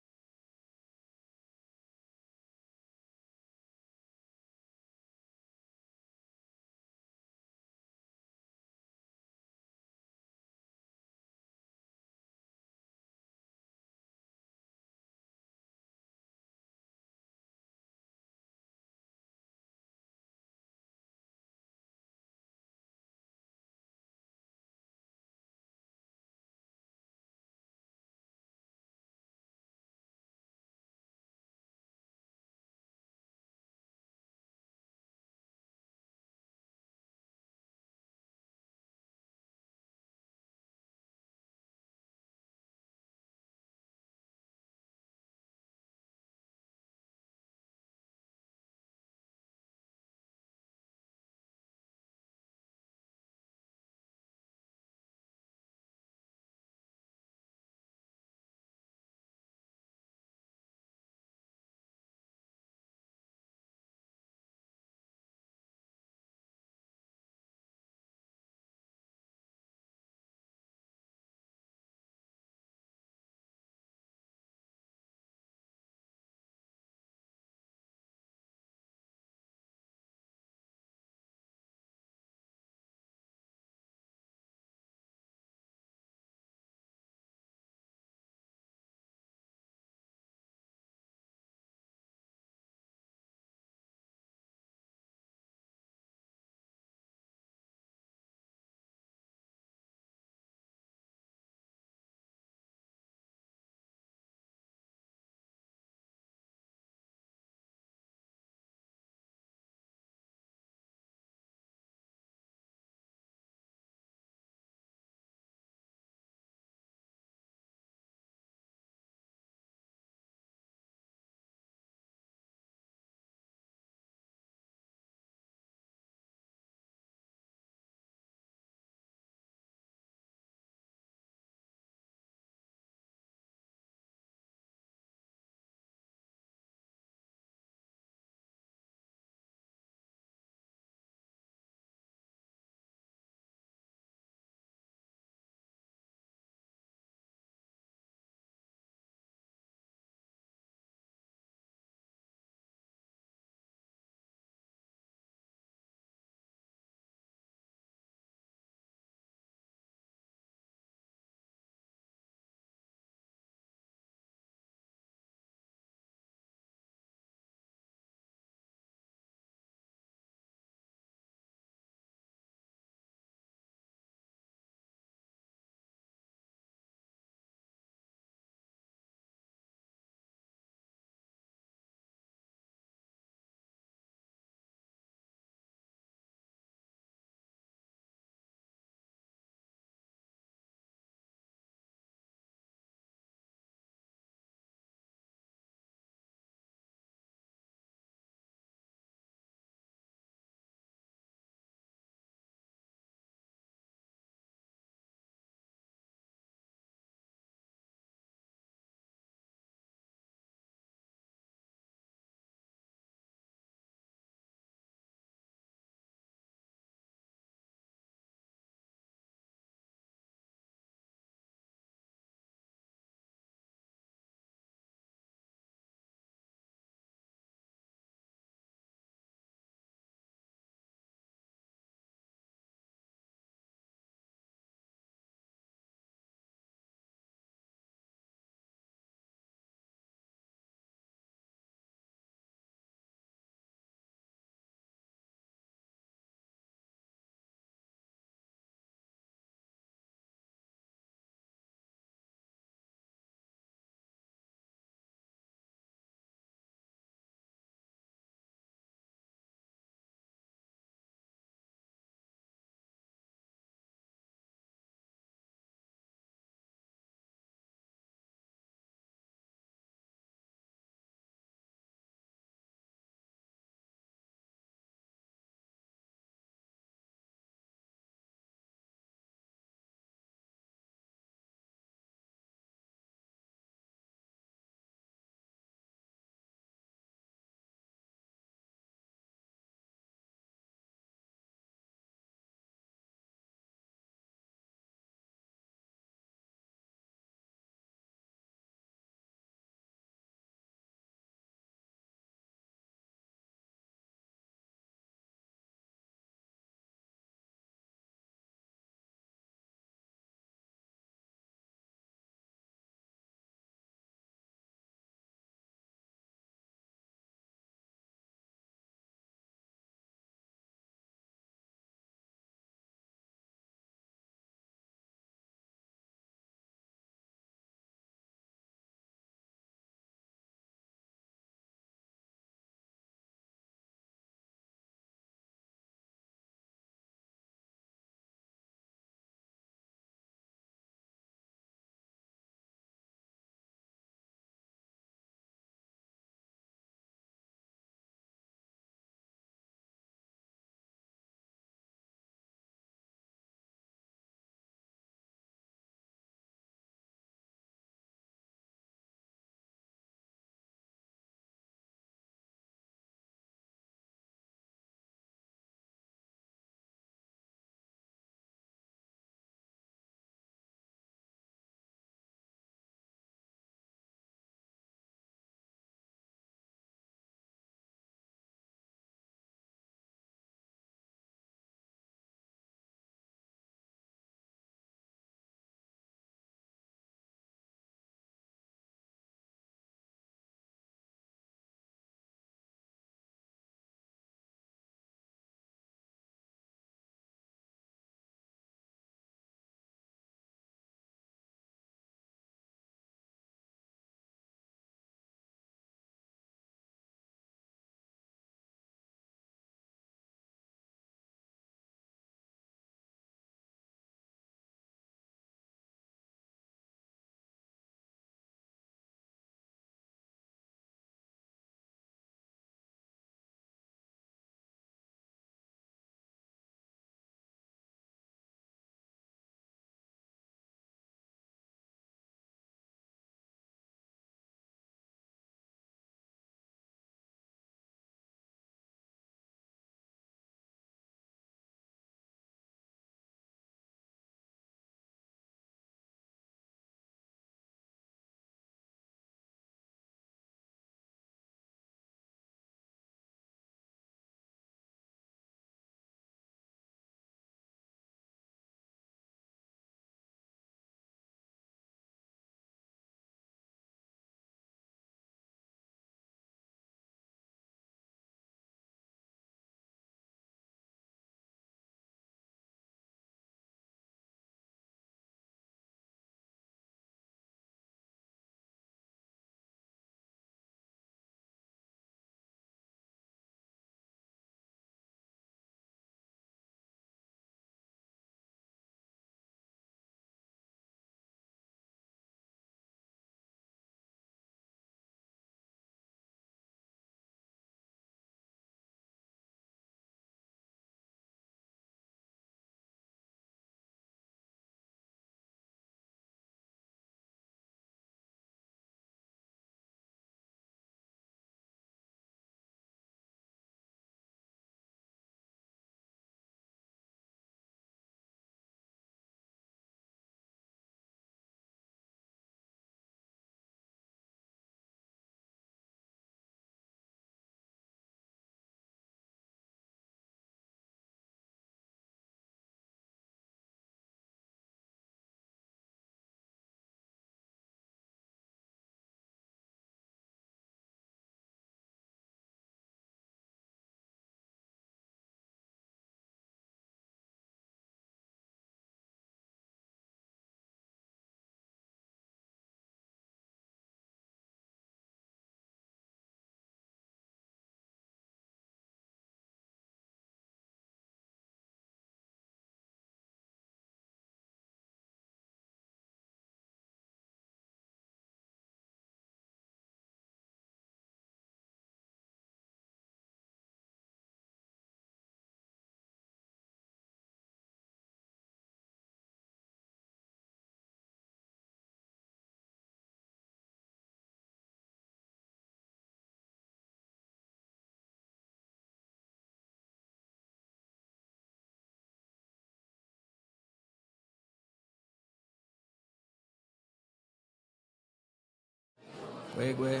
Wegwe.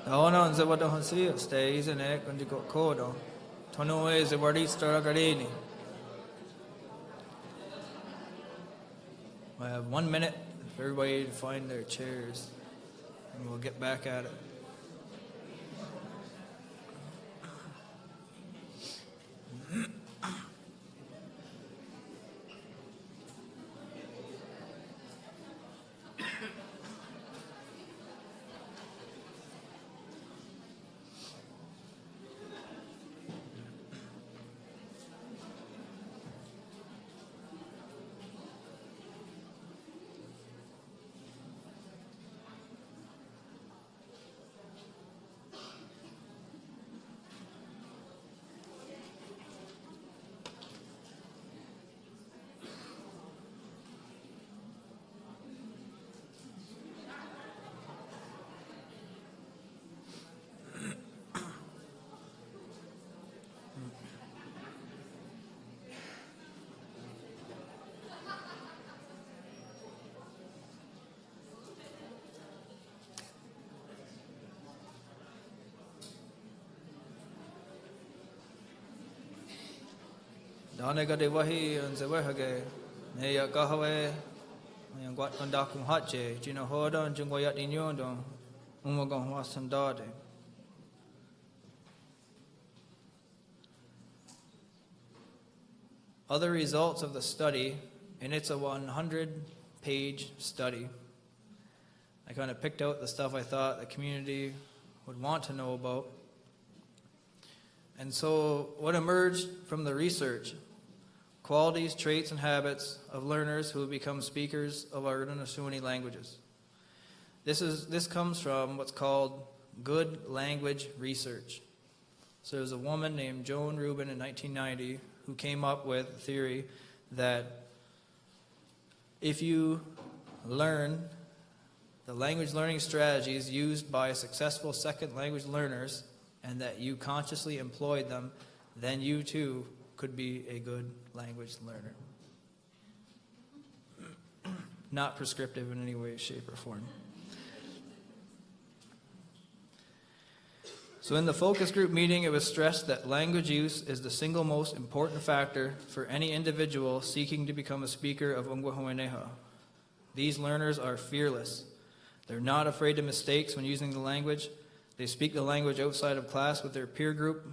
Ono nze wado hansi stays in ek and go kodo. Tono is a word staragarini. I have 1 minute for everybody to find their chairs, and we'll get back at it. Dane ga de wahi and ze wehage ne ya kahawe yang kwat kondak kung hatche jino hodon jungwa yat inyondo umagong wasandade. Other results of the study, and it's a 100-page study. I kind of picked out the stuff I thought the community would want to know about. And so what emerged from the research: qualities, traits, and habits of learners who become speakers of our Haudenosaunee languages. This comes from what's called good language research. So there's a woman named Joan Rubin in 1990 who came up with a theory that if you learn the language learning strategies used by successful second language learners and that you consciously employed them, then you too could be a good language learner. Not prescriptive in any way, shape, or form. So in the focus group meeting, it was stressed that language use is the single most important factor for any individual seeking to become a speaker of Onkwe'honwehneha. These learners are fearless. They're not afraid of mistakes when using the language. They speak the language outside of class with their peer group,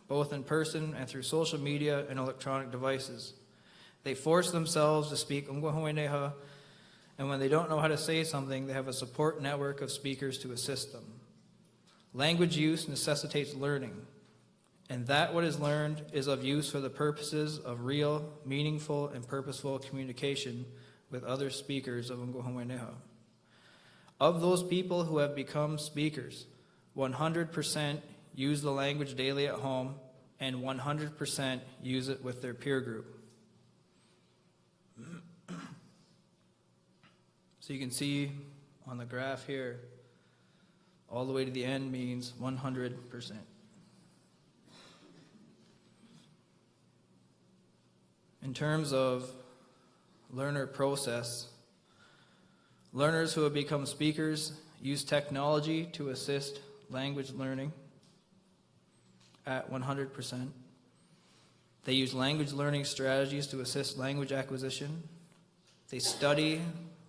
both in person and through social media and electronic devices. They force themselves to speak Onkwe'honwehneha, and when they don't know how to say something, they have a support network of speakers to assist them. Language use necessitates learning, and that what is learned is of use for the purposes of real, meaningful, and purposeful communication with other speakers of Onkwe'honwehneha. Of those people who have become speakers, 100% use the language daily at home, and 100% use it with their peer group. So you can see on the graph here, all the way to the end means 100%. In terms of learner process, learners who have become speakers use technology to assist language learning at 100%. They use language learning strategies to assist language acquisition. They study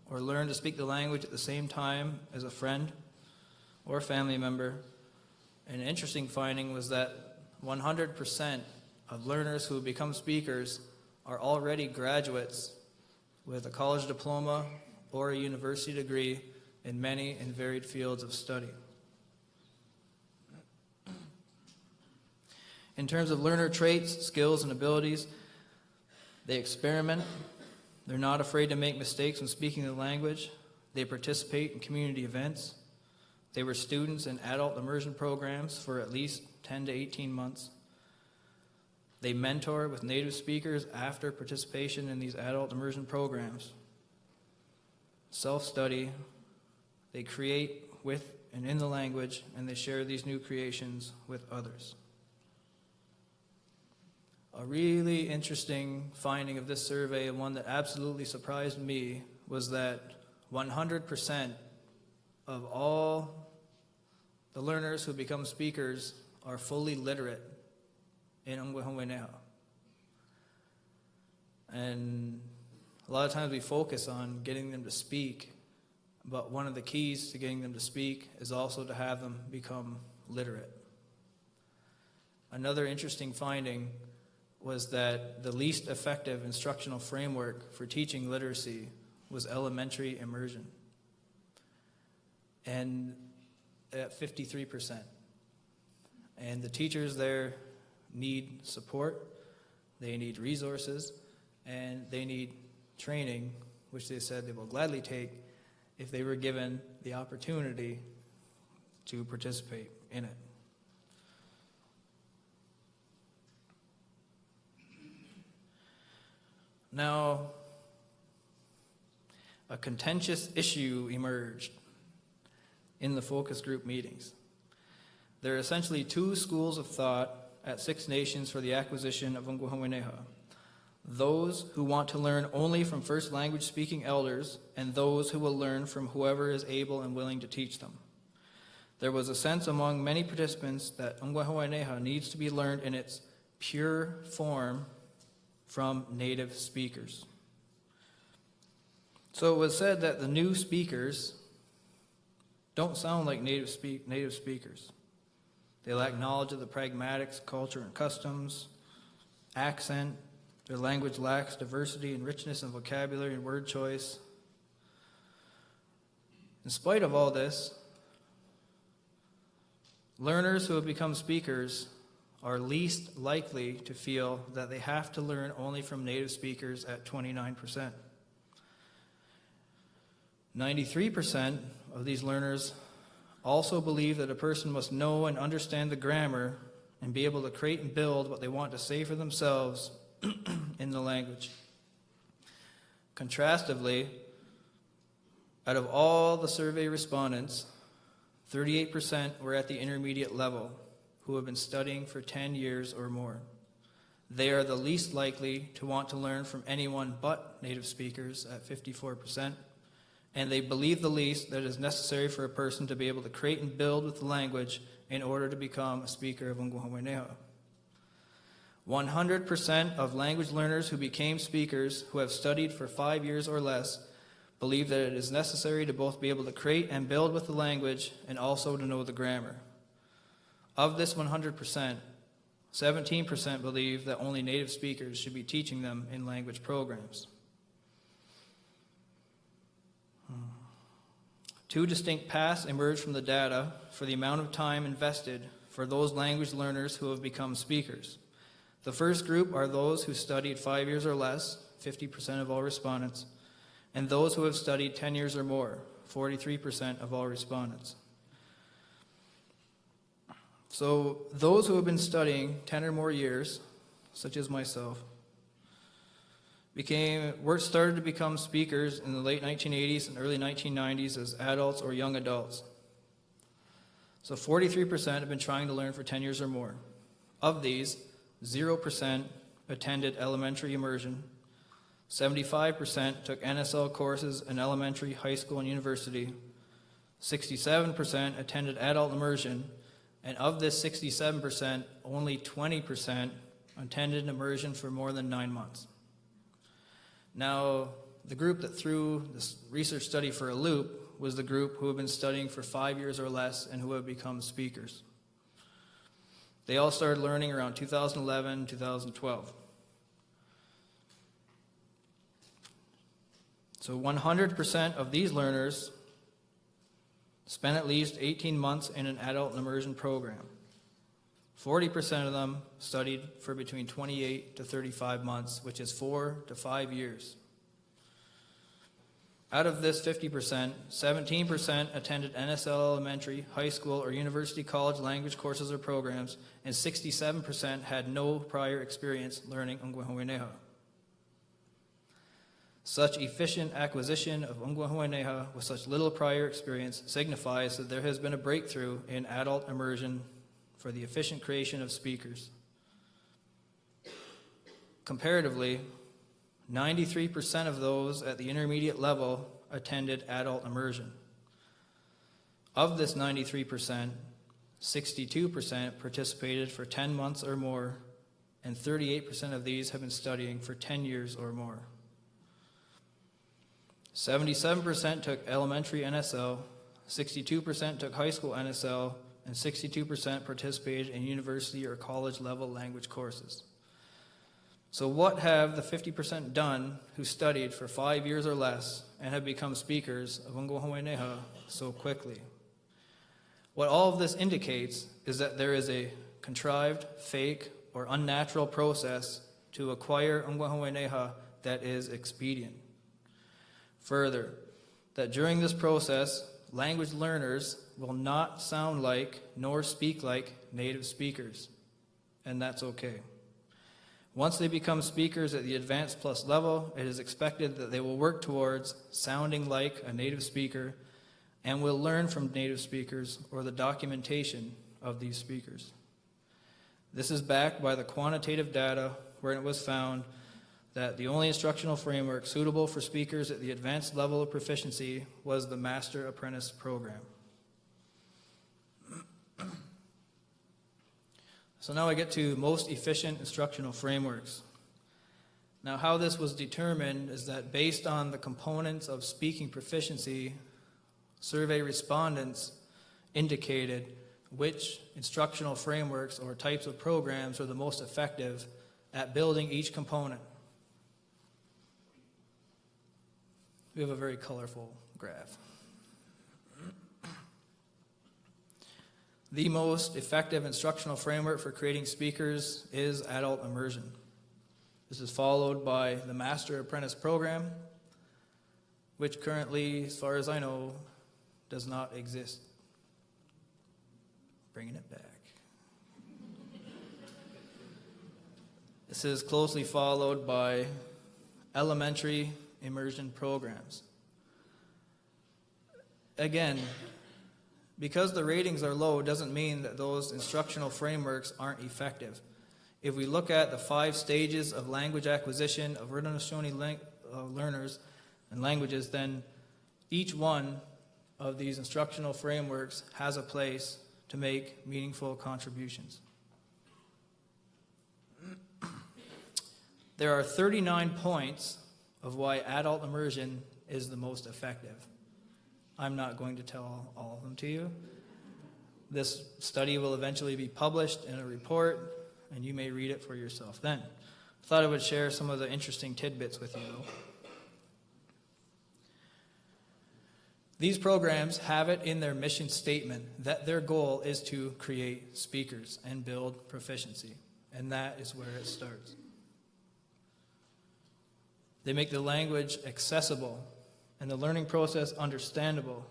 or learn to speak the language at the same time as a friend or a family member. An interesting finding was that 100% of learners who become speakers are already graduates with a college diploma or a university degree in many and varied fields of study. In terms of learner traits, skills, and abilities, they experiment. They're not afraid to make mistakes when speaking the language. They participate in community events. They were students in adult immersion programs for at least 10 to 18 months. They mentor with native speakers after participation in these adult immersion programs. Self-study. They create with and in the language, and they share these new creations with others. A really interesting finding of this survey, and one that absolutely surprised me, was that 100% of all the learners who become speakers are fully literate in Onkwe'honwehneha. And a lot of times we focus on getting them to speak, but one of the keys to getting them to speak is also to have them become literate. Another interesting finding was that the least effective instructional framework for teaching literacy was elementary immersion, and at 53%. And the teachers there need support, they need resources, and they need training, which they said they will gladly take if they were given the opportunity to participate in it. Now, a contentious issue emerged in the focus group meetings. There are essentially two schools of thought at Six Nations for the acquisition of Onkwe'honwehneha. Those who want to learn only from first language speaking elders, and those who will learn from whoever is able and willing to teach them. There was a sense among many participants that Onkwe'honwehneha needs to be learned in its pure form from native speakers. So it was said that the new speakers don't sound like native speakers. They lack knowledge of the pragmatics, culture, and customs, accent. Their language lacks diversity and richness in vocabulary and word choice. In spite of all this, learners who have become speakers are least likely to feel that they have to learn only from native speakers at 29%. 93% of these learners also believe that a person must know and understand the grammar and be able to create and build what they want to say for themselves in the language. Contrastively, out of all the survey respondents, 38% were at the intermediate level who have been studying for 10 years or more. They are the least likely to want to learn from anyone but native speakers at 54%, and they believe the least that it is necessary for a person to be able to create and build with the language in order to become a speaker of Onkwe'honwehneha. 100% of language learners who became speakers who have studied for 5 years or less believe that it is necessary to both be able to create and build with the language and also to know the grammar. Of this 100%, 17% believe that only native speakers should be teaching them in language programs. Two distinct paths emerge from the data for the amount of time invested for those language learners who have become speakers. The first group are those who studied 5 years or less, 50% of all respondents, and those who have studied 10 years or more, 43% of all respondents. So those who have been studying 10 or more years, such as myself, started to become speakers in the late 1980s and early 1990s as adults or young adults. So 43% have been trying to learn for 10 years or more. Of these, 0% attended elementary immersion, 75% took NSL courses in elementary, high school, and university, 67% attended adult immersion, and of this 67%, only 20% attended immersion for more than 9 months. Now, the group that threw this research study for a loop was the group who have been studying for 5 years or less and who have become speakers. They all started learning around 2011, 2012. So 100% of these learners spent at least 18 months in an adult immersion program. 40% of them studied for between 28 to 35 months, which is 4 to 5 years. Out of this 50%, 17% attended NSL elementary, high school, or university college language courses or programs, and 67% had no prior experience learning Onkwe'honwehneha. Such efficient acquisition of Onkwe'honwehneha with such little prior experience signifies that there has been a breakthrough in adult immersion for the efficient creation of speakers. Comparatively, 93% of those at the intermediate level attended adult immersion. Of this 93%, 62% participated for 10 months or more, and 38% of these have been studying for 10 years or more. 77% took elementary NSL, 62% took high school NSL, and 62% participated in university or college level language courses. So what have the 50% done who studied for 5 years or less and have become speakers of Onkwe'honwehneha so quickly? What all of this indicates is that there is a contrived, fake, or unnatural process to acquire Onkwe'honwehneha that is expedient. Further, that during this process, language learners will not sound like nor speak like native speakers, and that's okay. Once they become speakers at the Advanced Plus level, it is expected that they will work towards sounding like a native speaker and will learn from native speakers or the documentation of these speakers. This is backed by the quantitative data where it was found that the only instructional framework suitable for speakers at the advanced level of proficiency was the Master Apprentice program. So now I get to most efficient instructional frameworks. Now how this was determined is that based on the components of speaking proficiency, survey respondents indicated which instructional frameworks or types of programs are the most effective at building each component. We have a very colorful graph. The most effective instructional framework for creating speakers is adult immersion. This is followed by the Master Apprentice program, which currently, as far as I know, does not exist. Bringing it back. This is closely followed by elementary immersion programs. Again, because the ratings are low doesn't mean that those instructional frameworks aren't effective. If we look at the 5 stages of language acquisition of Haudenosaunee learners and languages, then each one of these instructional frameworks has a place to make meaningful contributions. There are 39 points of why adult immersion is the most effective. I'm not going to tell all of them to you. This study will eventually be published in a report, and you may read it for yourself then. I thought I would share some of the interesting tidbits with you, though. These programs have it in their mission statement that their goal is to create speakers and build proficiency, and that is where it starts. They make the language accessible and the learning process understandable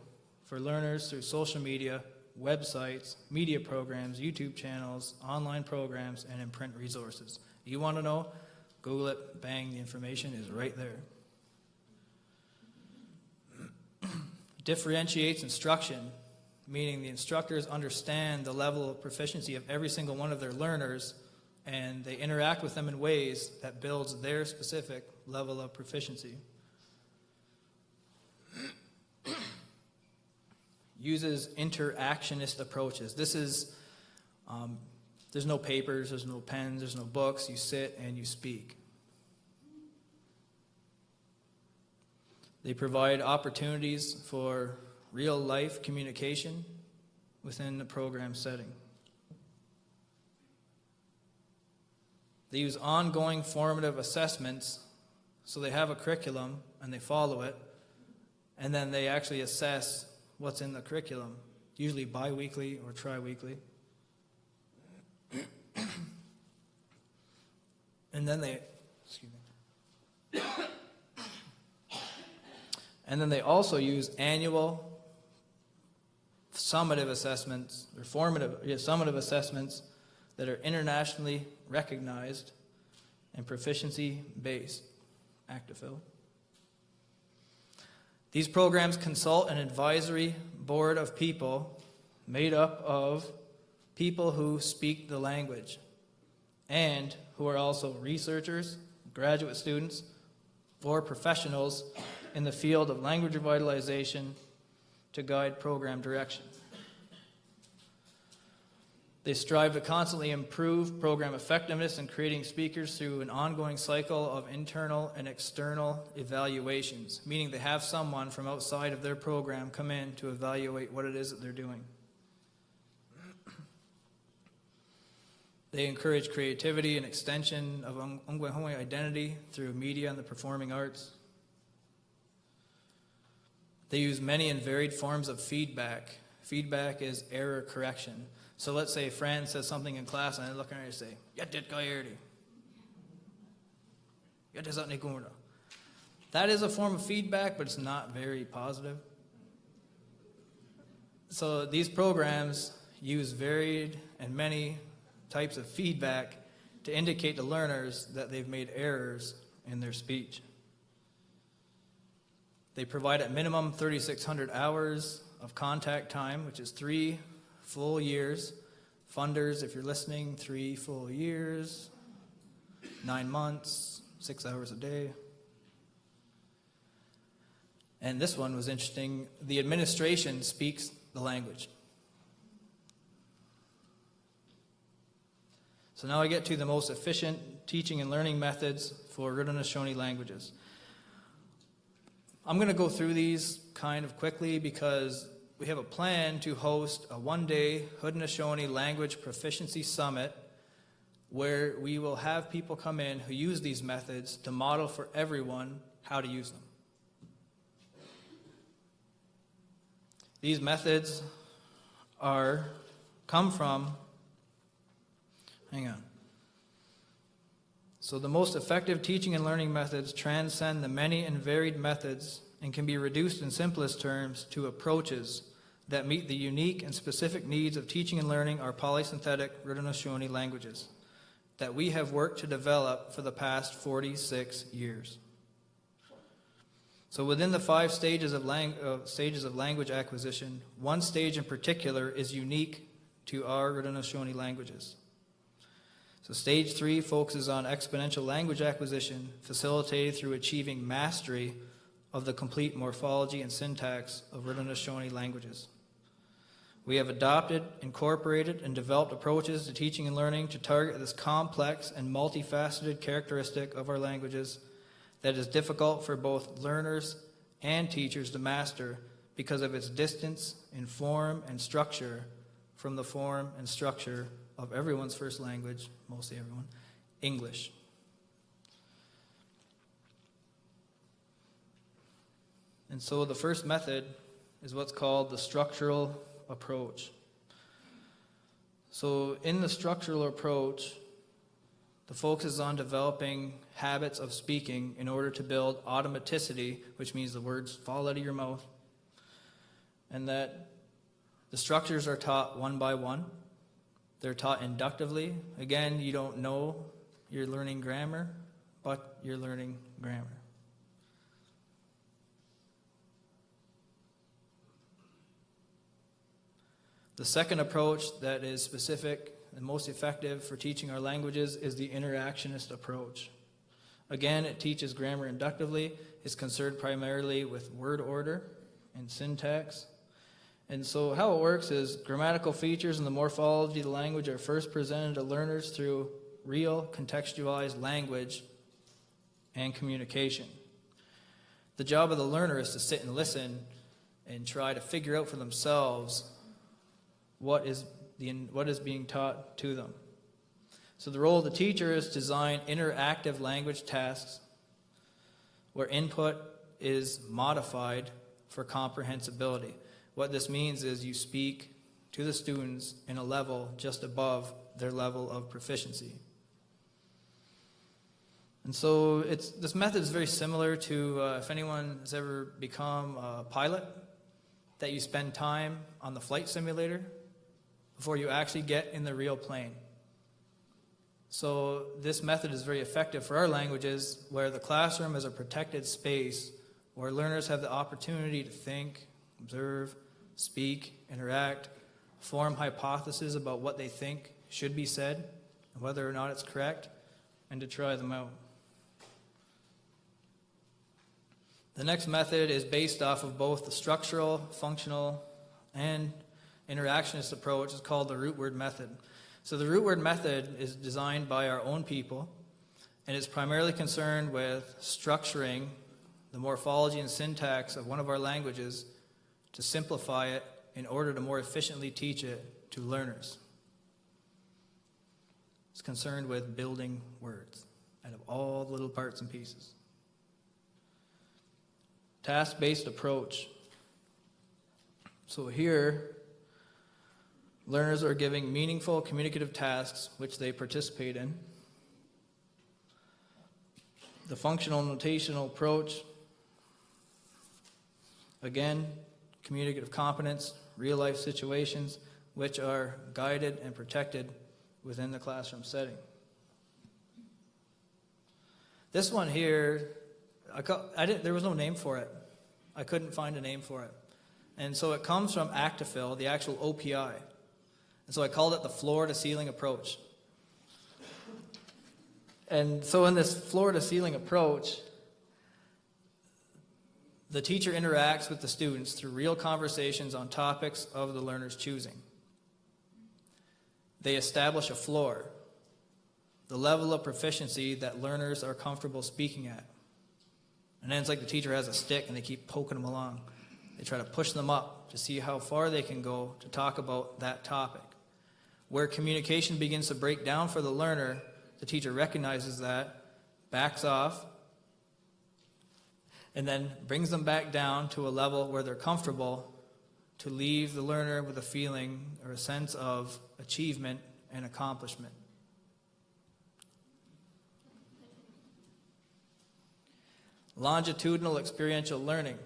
for learners through social media, websites, media programs, YouTube channels, online programs, and in print resources. You want to know? Google it, bang, the information is right there. Differentiates instruction, meaning the instructors understand the level of proficiency of every single one of their learners, and they interact with them in ways that builds their specific level of proficiency. Uses interactionist approaches. This is, there's no papers, there's no pens, there's no books. You sit and you speak. They provide opportunities for real-life communication within the program setting. They use ongoing formative assessments, so they have a curriculum and they follow it, and then they actually assess what's in the curriculum, usually bi-weekly or tri-weekly. And then they also use annual summative assessments or summative assessments that are internationally recognized and proficiency-based. Actifil. These programs consult an advisory board of people made up of people who speak the language and who are also researchers, graduate students, or professionals in the field of language revitalization to guide program direction. They strive to constantly improve program effectiveness in creating speakers through an ongoing cycle of internal and external evaluations, meaning they have someone from outside of their program come in to evaluate what it is that they're doing. They encourage creativity and extension of Onkwe'honwehneha identity through media and the performing arts. They use many and varied forms of feedback. Feedback is error correction. So let's say Fran says something in class and I look at her and say, that is a form of feedback, but it's not very positive. So these programs use varied and many types of feedback to indicate to learners that they've made errors in their speech. They provide at minimum 3,600 hours of contact time, which is 3 full years. Funders, if you're listening, 3 full years, 9 months, 6 hours a day. And this one was interesting. The administration speaks the language. So now I get to the most efficient teaching and learning methods for Haudenosaunee languages. I'm going to go through these kind of quickly because we have a plan to host a one-day Haudenosaunee Language Proficiency Summit where we will have people come in who use these methods to model for everyone how to use them. These methods come from, So the most effective teaching and learning methods transcend the many and varied methods and can be reduced in simplest terms to approaches that meet the unique and specific needs of teaching and learning our polysynthetic Haudenosaunee languages that we have worked to develop for the past 46 years. So within the 5 stages of language acquisition, one stage in particular is unique to our Haudenosaunee languages. So stage 3 focuses on exponential language acquisition, facilitated through achieving mastery of the complete morphology and syntax of Haudenosaunee languages. We have adopted, incorporated, and developed approaches to teaching and learning to target this complex and multifaceted characteristic of our languages that is difficult for both learners and teachers to master because of its distance in form and structure from the form and structure of everyone's first language, mostly everyone, English. And so the first method is what's called the structural approach. So in the structural approach, the focus is on developing habits of speaking in order to build automaticity, which means the words fall out of your mouth, and that the structures are taught one by one. They're taught inductively. Again, you don't know you're learning grammar, but you're learning grammar. The second approach that is specific and most effective for teaching our languages is the interactionist approach. Again, it teaches grammar inductively. It's concerned primarily with word order and syntax. And so how it works is grammatical features and the morphology of the language are first presented to learners through real contextualized language and communication. The job of the learner is to sit and listen and try to figure out for themselves what is being taught to them. So the role of the teacher is to design interactive language tasks where input is modified for comprehensibility. What this means is you speak to the students in a level just above their level of proficiency. And so this method is very similar to if anyone has ever become a pilot, that you spend time on the flight simulator before you actually get in the real plane. So this method is very effective for our languages, where the classroom is a protected space where learners have the opportunity to think, observe, speak, interact, form hypotheses about what they think should be said, and whether or not it's correct, and to try them out. The next method is based off of both the structural, functional, and interactionist approach is called the root word method. So the root word method is designed by our own people, and it's primarily concerned with structuring the morphology and syntax of one of our languages to simplify it in order to more efficiently teach it to learners. It's concerned with building words out of all the little parts and pieces. Task-based approach. So here, learners are giving meaningful communicative tasks which they participate in. The functional notational approach, again, communicative competence, real-life situations which are guided and protected within the classroom setting. This one here, there was no name for it. I couldn't find a name for it. And so it comes from Actifil, the actual OPI. And so I called it the floor-to-ceiling approach. And so in this floor-to-ceiling approach, the teacher interacts with the students through real conversations on topics of the learner's choosing. They establish a floor, the level of proficiency that learners are comfortable speaking at. And then it's like the teacher has a stick and they keep poking them along. They try to push them up to see how far they can go to talk about that topic. Where communication begins to break down for the learner, the teacher recognizes that, backs off, and then brings them back down to a level where they're comfortable to leave the learner with a feeling or a sense of achievement and accomplishment. Longitudinal experiential learning.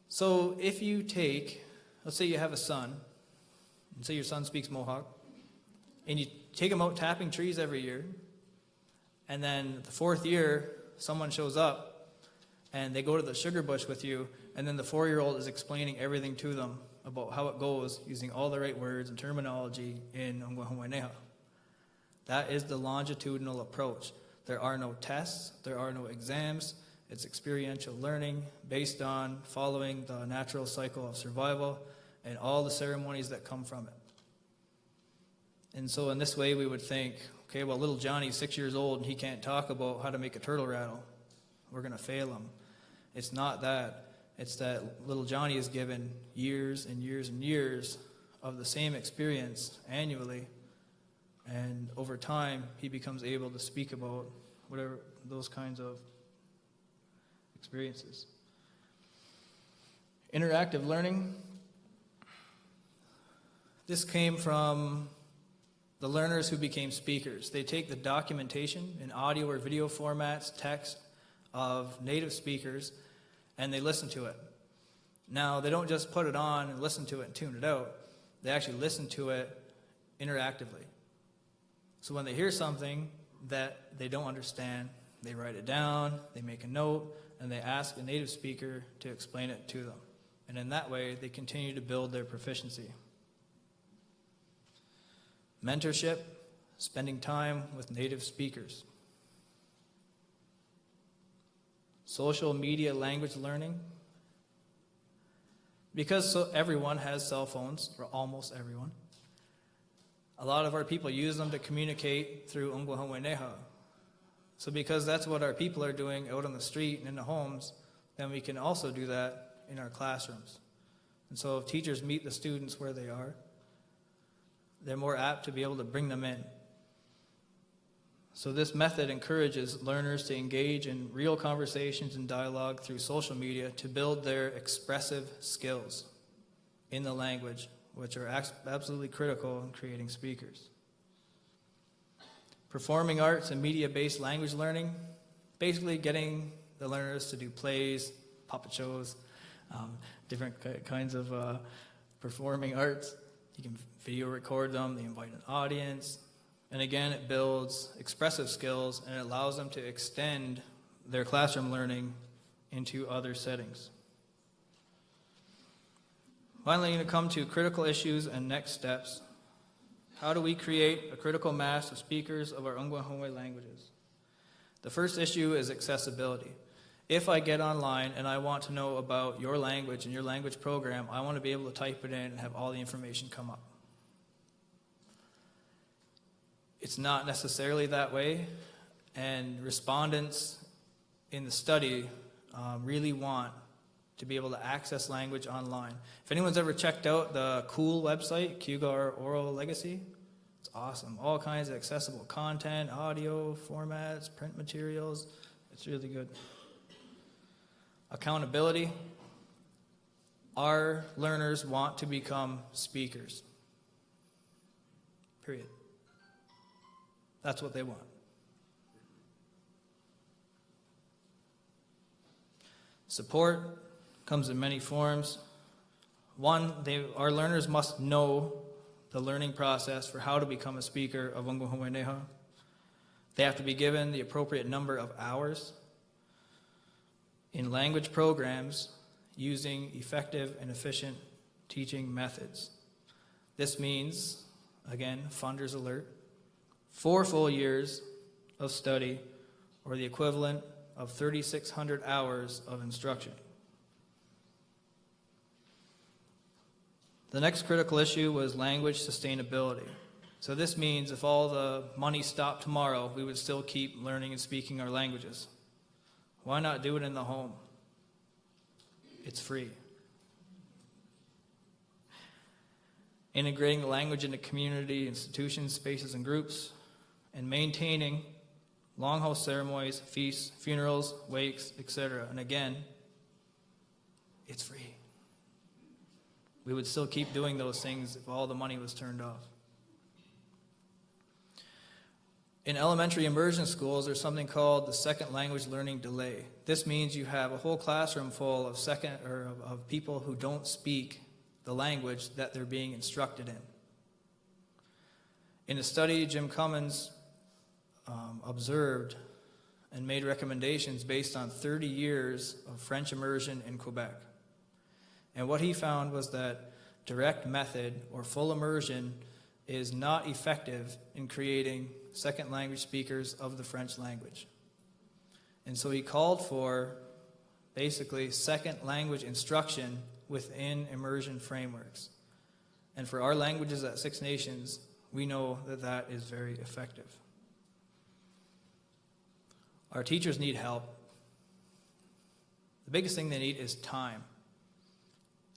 So if you take, let's say you have a son, and say your son speaks Mohawk, and you take him out tapping trees every year, and then the fourth year, someone shows up, and they go to the sugar bush with you, and then the 4-year-old is explaining everything to them about how it goes using all the right words and terminology in Onkwe'honwehneha. That is the longitudinal approach. There are no tests, there are no exams. It's experiential learning based on following the natural cycle of survival and all the ceremonies that come from it. And so in this way we would think, okay, well, little Johnny's 6 years old and he can't talk about how to make a turtle rattle. We're going to fail him. It's not that. It's that little Johnny is given years and years and years of the same experience annually, and over time he becomes able to speak about whatever those kinds of experiences. Interactive learning. This came from the learners who became speakers. They take the documentation in audio or video formats, text, of native speakers, and they listen to it. Now, they don't just put it on and listen to it and tune it out. They actually listen to it interactively. So when they hear something that they don't understand, they write it down, they make a note, and they ask a native speaker to explain it to them. And in that way, they continue to build their proficiency. Mentorship, spending time with native speakers. Social media language learning. Because everyone has cell phones, or almost everyone, a lot of our people use them to communicate through Onkwe'honwehneha. So because that's what our people are doing out on the street and in the homes, then we can also do that in our classrooms. And so if teachers meet the students where they are, they're more apt to be able to bring them in. So this method encourages learners to engage in real conversations and dialogue through social media to build their expressive skills in the language, which are absolutely critical in creating speakers. Performing arts and media-based language learning, basically getting the learners to do plays, puppet shows, different kinds of performing arts. You can video record them, they invite an audience. And again, it builds expressive skills and it allows them to extend their classroom learning into other settings. Finally, I'm going to come to critical issues and next steps. How do we create a critical mass of speakers of our Onkwe'honweh languages? The first issue is accessibility. If I get online and I want to know about your language and your language program, I want to be able to type it in and have all the information come up. It's not necessarily that way, and respondents in the study really want to be able to access language online. If anyone's ever checked out the cool website, Cougar Oral Legacy, it's awesome. All kinds of accessible content, audio formats, print materials. It's really good. Accountability. Our learners want to become speakers. Period. That's what they want. Support comes in many forms. One, our learners must know the learning process for how to become a speaker of Onkwe'honwehneha. They have to be given the appropriate number of hours in language programs using effective and efficient teaching methods. This means, again, funders alert, 4 full years of study, or the equivalent of 3,600 hours of instruction. The next critical issue was language sustainability. So this means if all the money stopped tomorrow, we would still keep learning and speaking our languages. Why not do it in the home? It's free. Integrating the language into community, institutions, spaces, and groups, and maintaining longhouse ceremonies, feasts, funerals, wakes, etc. And again, it's free. We would still keep doing those things if all the money was turned off. In elementary immersion schools, there's something called the second language learning delay. This means you have a whole classroom full of of people who don't speak the language that they're being instructed in. In a study, Jim Cummins observed and made recommendations based on 30 years of French immersion in Quebec. And what he found was that direct method or full immersion is not effective in creating second language speakers of the French language. And so he called for basically second language instruction within immersion frameworks. And for our languages at Six Nations, we know that that is very effective. Our teachers need help. The biggest thing they need is time.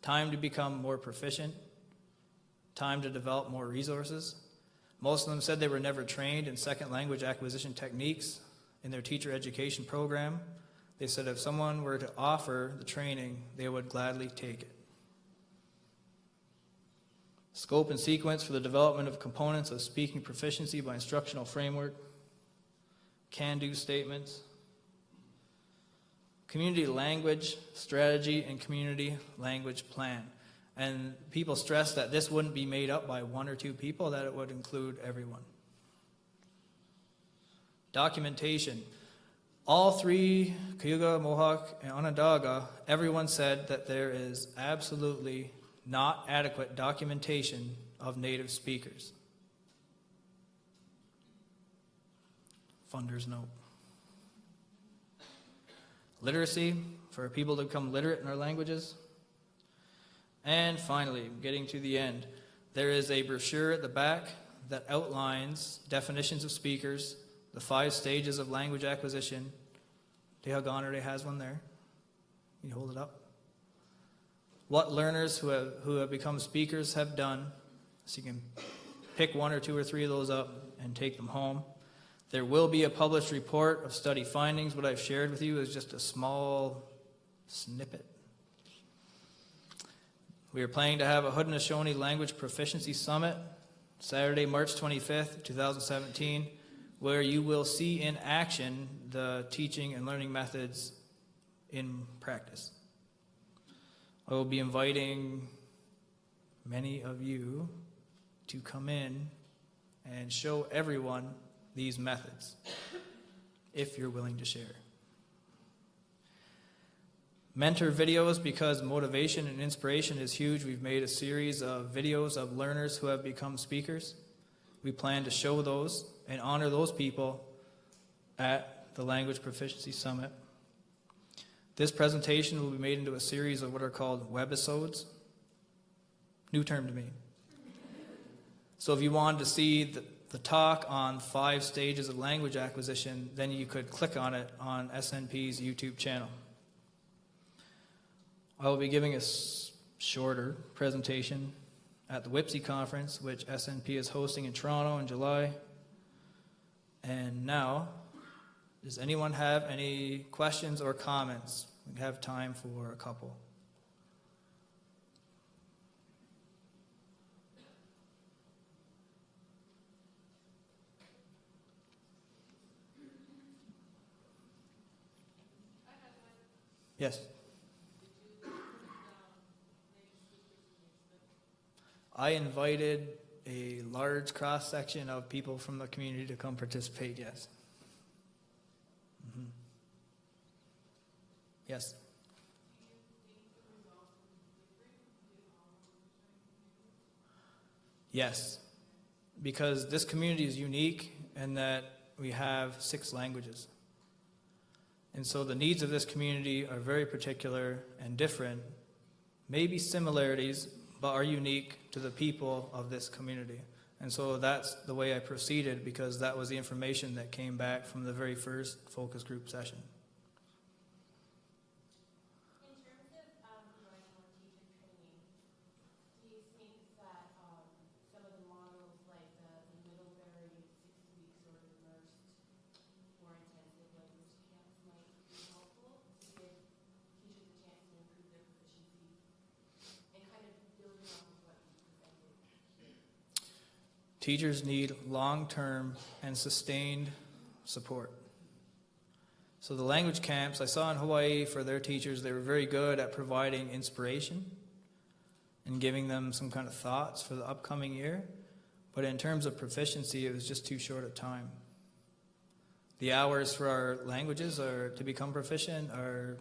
Time to become more proficient, time to develop more resources. Most of them said they were never trained in second language acquisition techniques in their teacher education program. They said if someone were to offer the training, they would gladly take it. Scope and sequence for the development of components of speaking proficiency by instructional framework. Can-do statements. Community language strategy and community language plan. And people stress that this wouldn't be made up by 1 or 2 people, that it would include everyone. Documentation. All 3, Cayuga, Mohawk, and Onondaga, everyone said that there is absolutely not adequate documentation of native speakers. Funders note. Literacy, for people to become literate in our languages. And finally, getting to the end, there is a brochure at the back that outlines definitions of speakers, the 5 stages of language acquisition. Deha Gonerday has one there. Can you hold it up? What learners who have become speakers have done. So you can pick 1 or 2 or 3 of those up and take them home. There will be a published report of study findings. What I've shared with you is just a small snippet. We are planning to have a Haudenosaunee Language Proficiency Summit, Saturday, March 25th, 2017, where you will see in action the teaching and learning methods in practice. I will be inviting many of you to come in and show everyone these methods, if you're willing to share. Mentor videos, because motivation and inspiration is huge. We've made a series of videos of learners who have become speakers. We plan to show those and honor those people at the Language Proficiency Summit. This presentation will be made into a series of what are called webisodes. New term to me. So if you wanted to see the talk on 5 stages of language acquisition, then you could click on it on SNP's YouTube channel. I will be giving a shorter presentation at the WIPSI conference, which SNP is hosting in Toronto in July. And now, does anyone have any questions or comments? We have time for a couple. Yes. I invited a large cross-section of people from the community to come participate, yes. Yes. Yes, because this community is unique in that we have 6 languages. And so the needs of this community are very particular and different, maybe similarities, but are unique to the people of this community. And so that's the way I proceeded, because that was the information that came back from the very first focus group session. In terms of providing more teacher training, do you think that some of the models like the Middlebury 6 weeks or immersed, more intensive language camps might be helpful to give teachers a chance to improve their proficiency and kind of building off of what you presented here? Teachers need long-term and sustained support. So the language camps I saw in Hawaii for their teachers, they were very good at providing inspiration and giving them some kind of thoughts for the upcoming year. But in terms of proficiency, it was just too short a time. The hours for our languages to become proficient are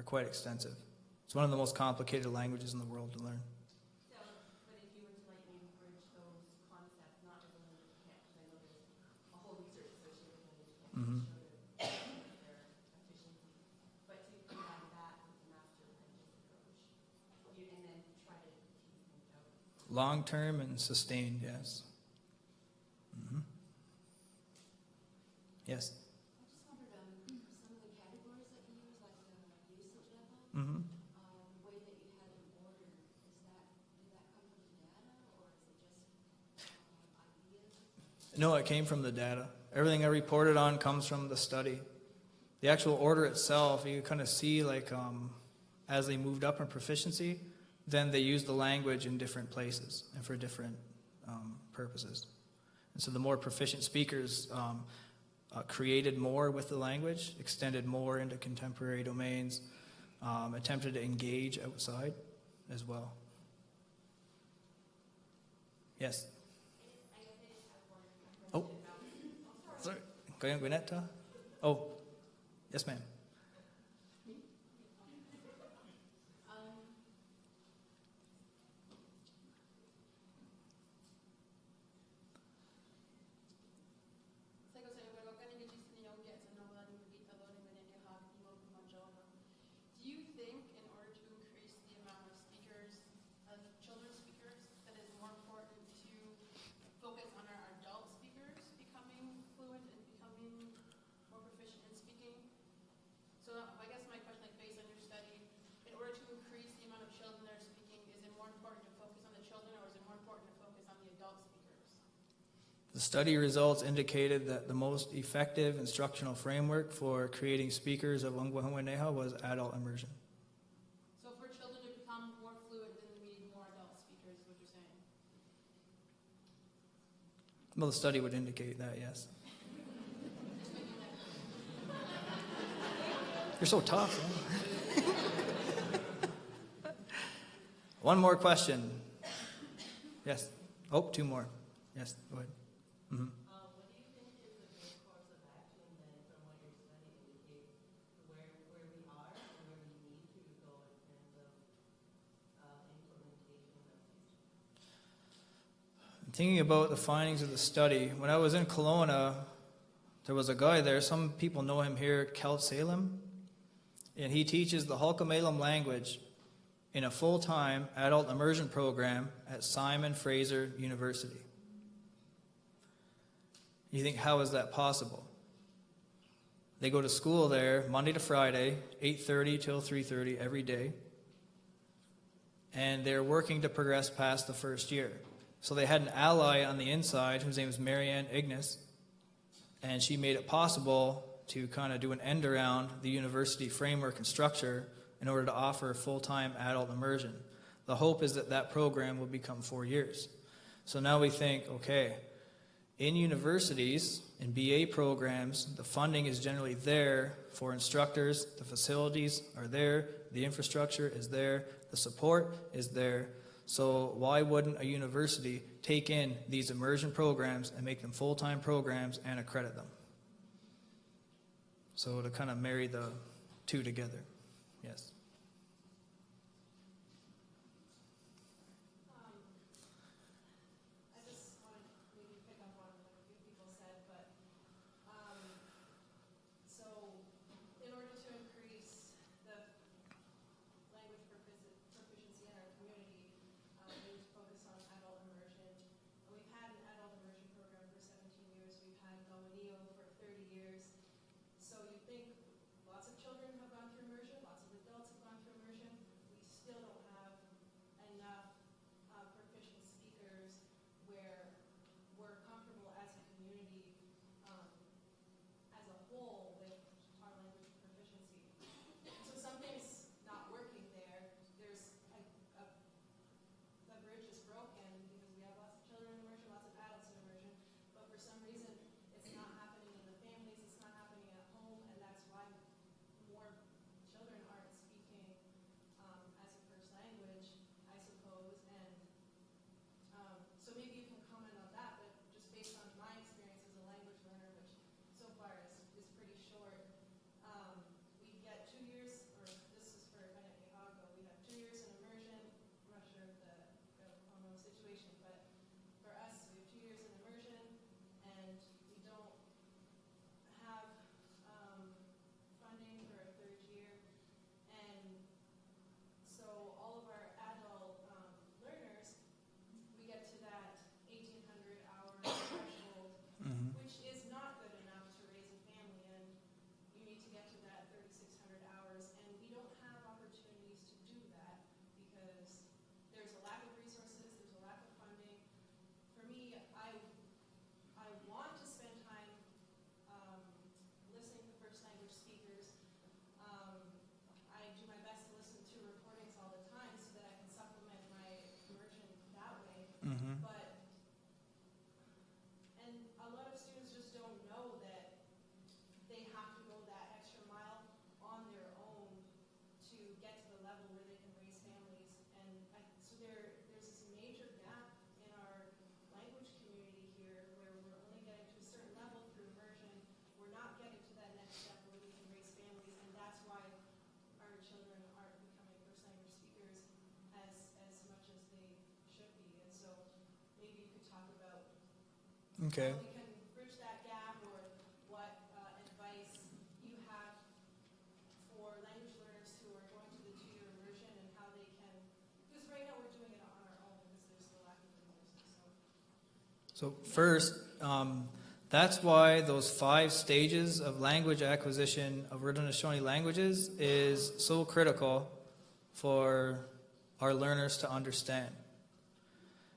quite extensive. It's one of the most complicated languages in the world to learn. So, but if you were to like maybe bridge those concepts, not just a language camp, because I know there's a whole research associated with language camps. Mm-hmm. Their efficiency, but to combine that with the master apprentice approach, and then try to tease things out. Long-term and sustained, yes. Mm-hmm. Yes. I just wondered, some of the categories that you use, like the usage level, Mm-hmm. the way that you had them ordered, did that come from the data, or is it just ideas? No, it came from the data. Everything I reported on comes from the study. The actual order itself, you kind of see like as they moved up in proficiency, then they used the language in different places and for different purposes. And so the more proficient speakers created more with the language, extended more into contemporary domains, attempted to engage outside as well. Yes? Oh, sorry. Onkwe'honwehneha? Oh, yes, ma'am. Do you think in order to increase the amount of speakers, of children speakers, that it's more important to focus on our adult speakers becoming fluent and becoming more proficient in speaking? So I guess my question, like based on your study, in order to increase the amount of children that are speaking, is it more important to focus on the children, or is it more important to focus on the adult speakers? The study results indicated that the most effective instructional framework for creating speakers of Onkwe'honwehneha was adult immersion. So for children to become more fluent, then we need more adult speakers, is what you're saying? Well, the study would indicate that, yes. You're so tough, huh? One more question. Yes. Oh, 2 more. Yes, go ahead. Mm-hmm. What do you think is a good course of action then from what you're studying indicate where we are and where we need to go in terms of implementation of these? I'm thinking about the findings of the study. When I was in Kelowna, there was a guy there, some people know him here, Kel Salem. And he teaches the Hulkamalum language in a full-time adult immersion program at Simon Fraser University. You think, how is that possible? They go to school there Monday to Friday, 8:30 till 3:30 every day. And they're working to progress past the first year. So they had an ally on the inside whose name is Marianne Ignis, and she made it possible to kind of do an end around the university framework and structure in order to offer full-time adult immersion. The hope is that that program will become 4 years. So now we think, okay, in universities, in BA programs, the funding is generally there for instructors, the facilities are there, the infrastructure is there, the support is there. So why wouldn't a university take in these immersion programs and make them full-time programs and accredit them? So to kind of marry the two together. Yes. I just want to maybe pick up on what a few people said, but so in order to increase the language proficiency in our community, we need to focus on adult immersion. And we've had an adult immersion program for 17 years. We've had Onkwe'honwehneha for 30 years. So you think lots of children have gone through immersion, lots of adults have gone through immersion. We still don't have enough proficient speakers where we're comfortable as a community as a whole with our language proficiency. So something's not working there. There's the bridge is broken because we have lots of children in immersion, lots of adults in immersion, but for some reason it's not happening in the families, it's not happening at home, and that's why more children aren't speaking as a first language, I suppose. And so maybe you can comment on that, but just based on my experience as a language learner, which so far is pretty short, we get 2 years, or this is for Onkwe'honwehneha, we have 2 years in immersion. I'm not sure of the Onkwe'honwehneha situation, but for us, we have 2 years in immersion, and we don't have funding for a third year. And so all of our adult learners, we get to that 1,800 hour threshold, which is not good enough to raise a family, and you need to get to that 3,600 hours, and we don't have opportunities to do that because there's a lack of resources, there's a lack of funding. For me, I want to spend time listening to first language speakers. I do my best to listen to recordings all the time so that I can supplement my immersion that way. But, and a lot of students just don't know that they have to go that extra mile on their own to get to the level where they can raise families. And so there's this major gap in our language community here where we're only getting to a certain level through immersion. We're not getting to that next step where we can raise families, and that's why our children aren't becoming first language speakers as much as they should be. And so maybe you could talk about Okay. how we can bridge that gap, or what advice you have for language learners who are going to the 2-year immersion and how they can, because right now we're doing it on our own because there's the lack of resources. So first, that's why those 5 stages of language acquisition of Haudenosaunee languages is so critical for our learners to understand.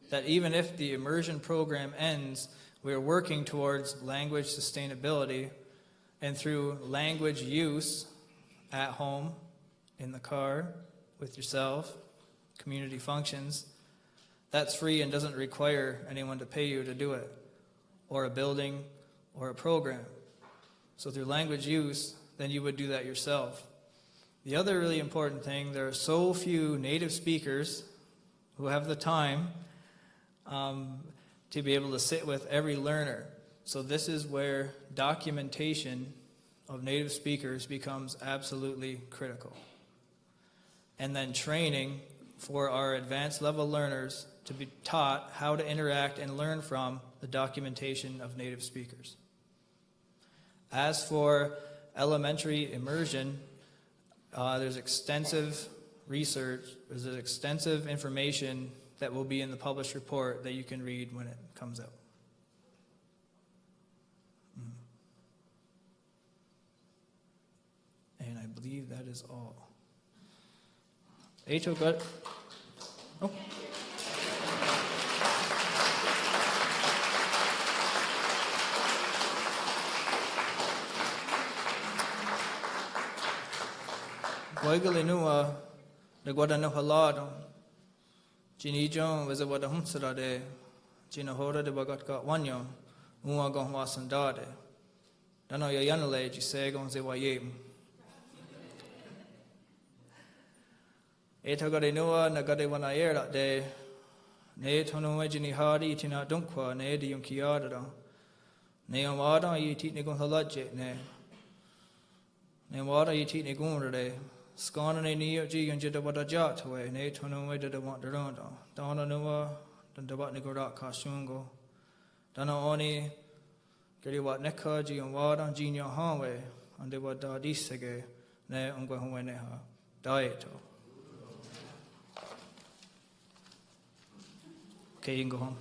That even if the immersion program ends, we're working towards language sustainability, and through language use at home, in the car, with yourself, community functions, that's free and doesn't require anyone to pay you to do it, or a building, or a program. So through language use, then you would do that yourself. The other really important thing, there are so few native speakers who have the time to be able to sit with every learner. So this is where documentation of native speakers becomes absolutely critical. And then training for our advanced level learners to be taught how to interact and learn from the documentation of native speakers. As for elementary immersion, There's extensive research, there's extensive information that will be in the published report that you can read when it comes out. And I believe that is all. Ato got. Oh. Goigalinua, the Guadano Halado, Gini John was a Wadahumsada de Ginahora de Bagatka Wanyo, Uagon Wasandade. Dano Yanale, Gisegon Zewayem. Etagadinua, Nagade Wanayer that day, Ne Tono Gini Hardy, Tina Dunkwa, Ne de Yunkiada, Ne Wada, you teach Nigon Halajet, Ne Wada, you teach Nigon day. Scorn a New York G and Jetta what a jot away, Nate Tono way to the want the round. Donna Nua, the Dabat Nigorat Kashungo. Donna Oni, Gary what Neka, G and Wada, Junior Hanway, and they were Dadisege, Ne Onkwe'honwehneha, Dieto. Okay, you can go home.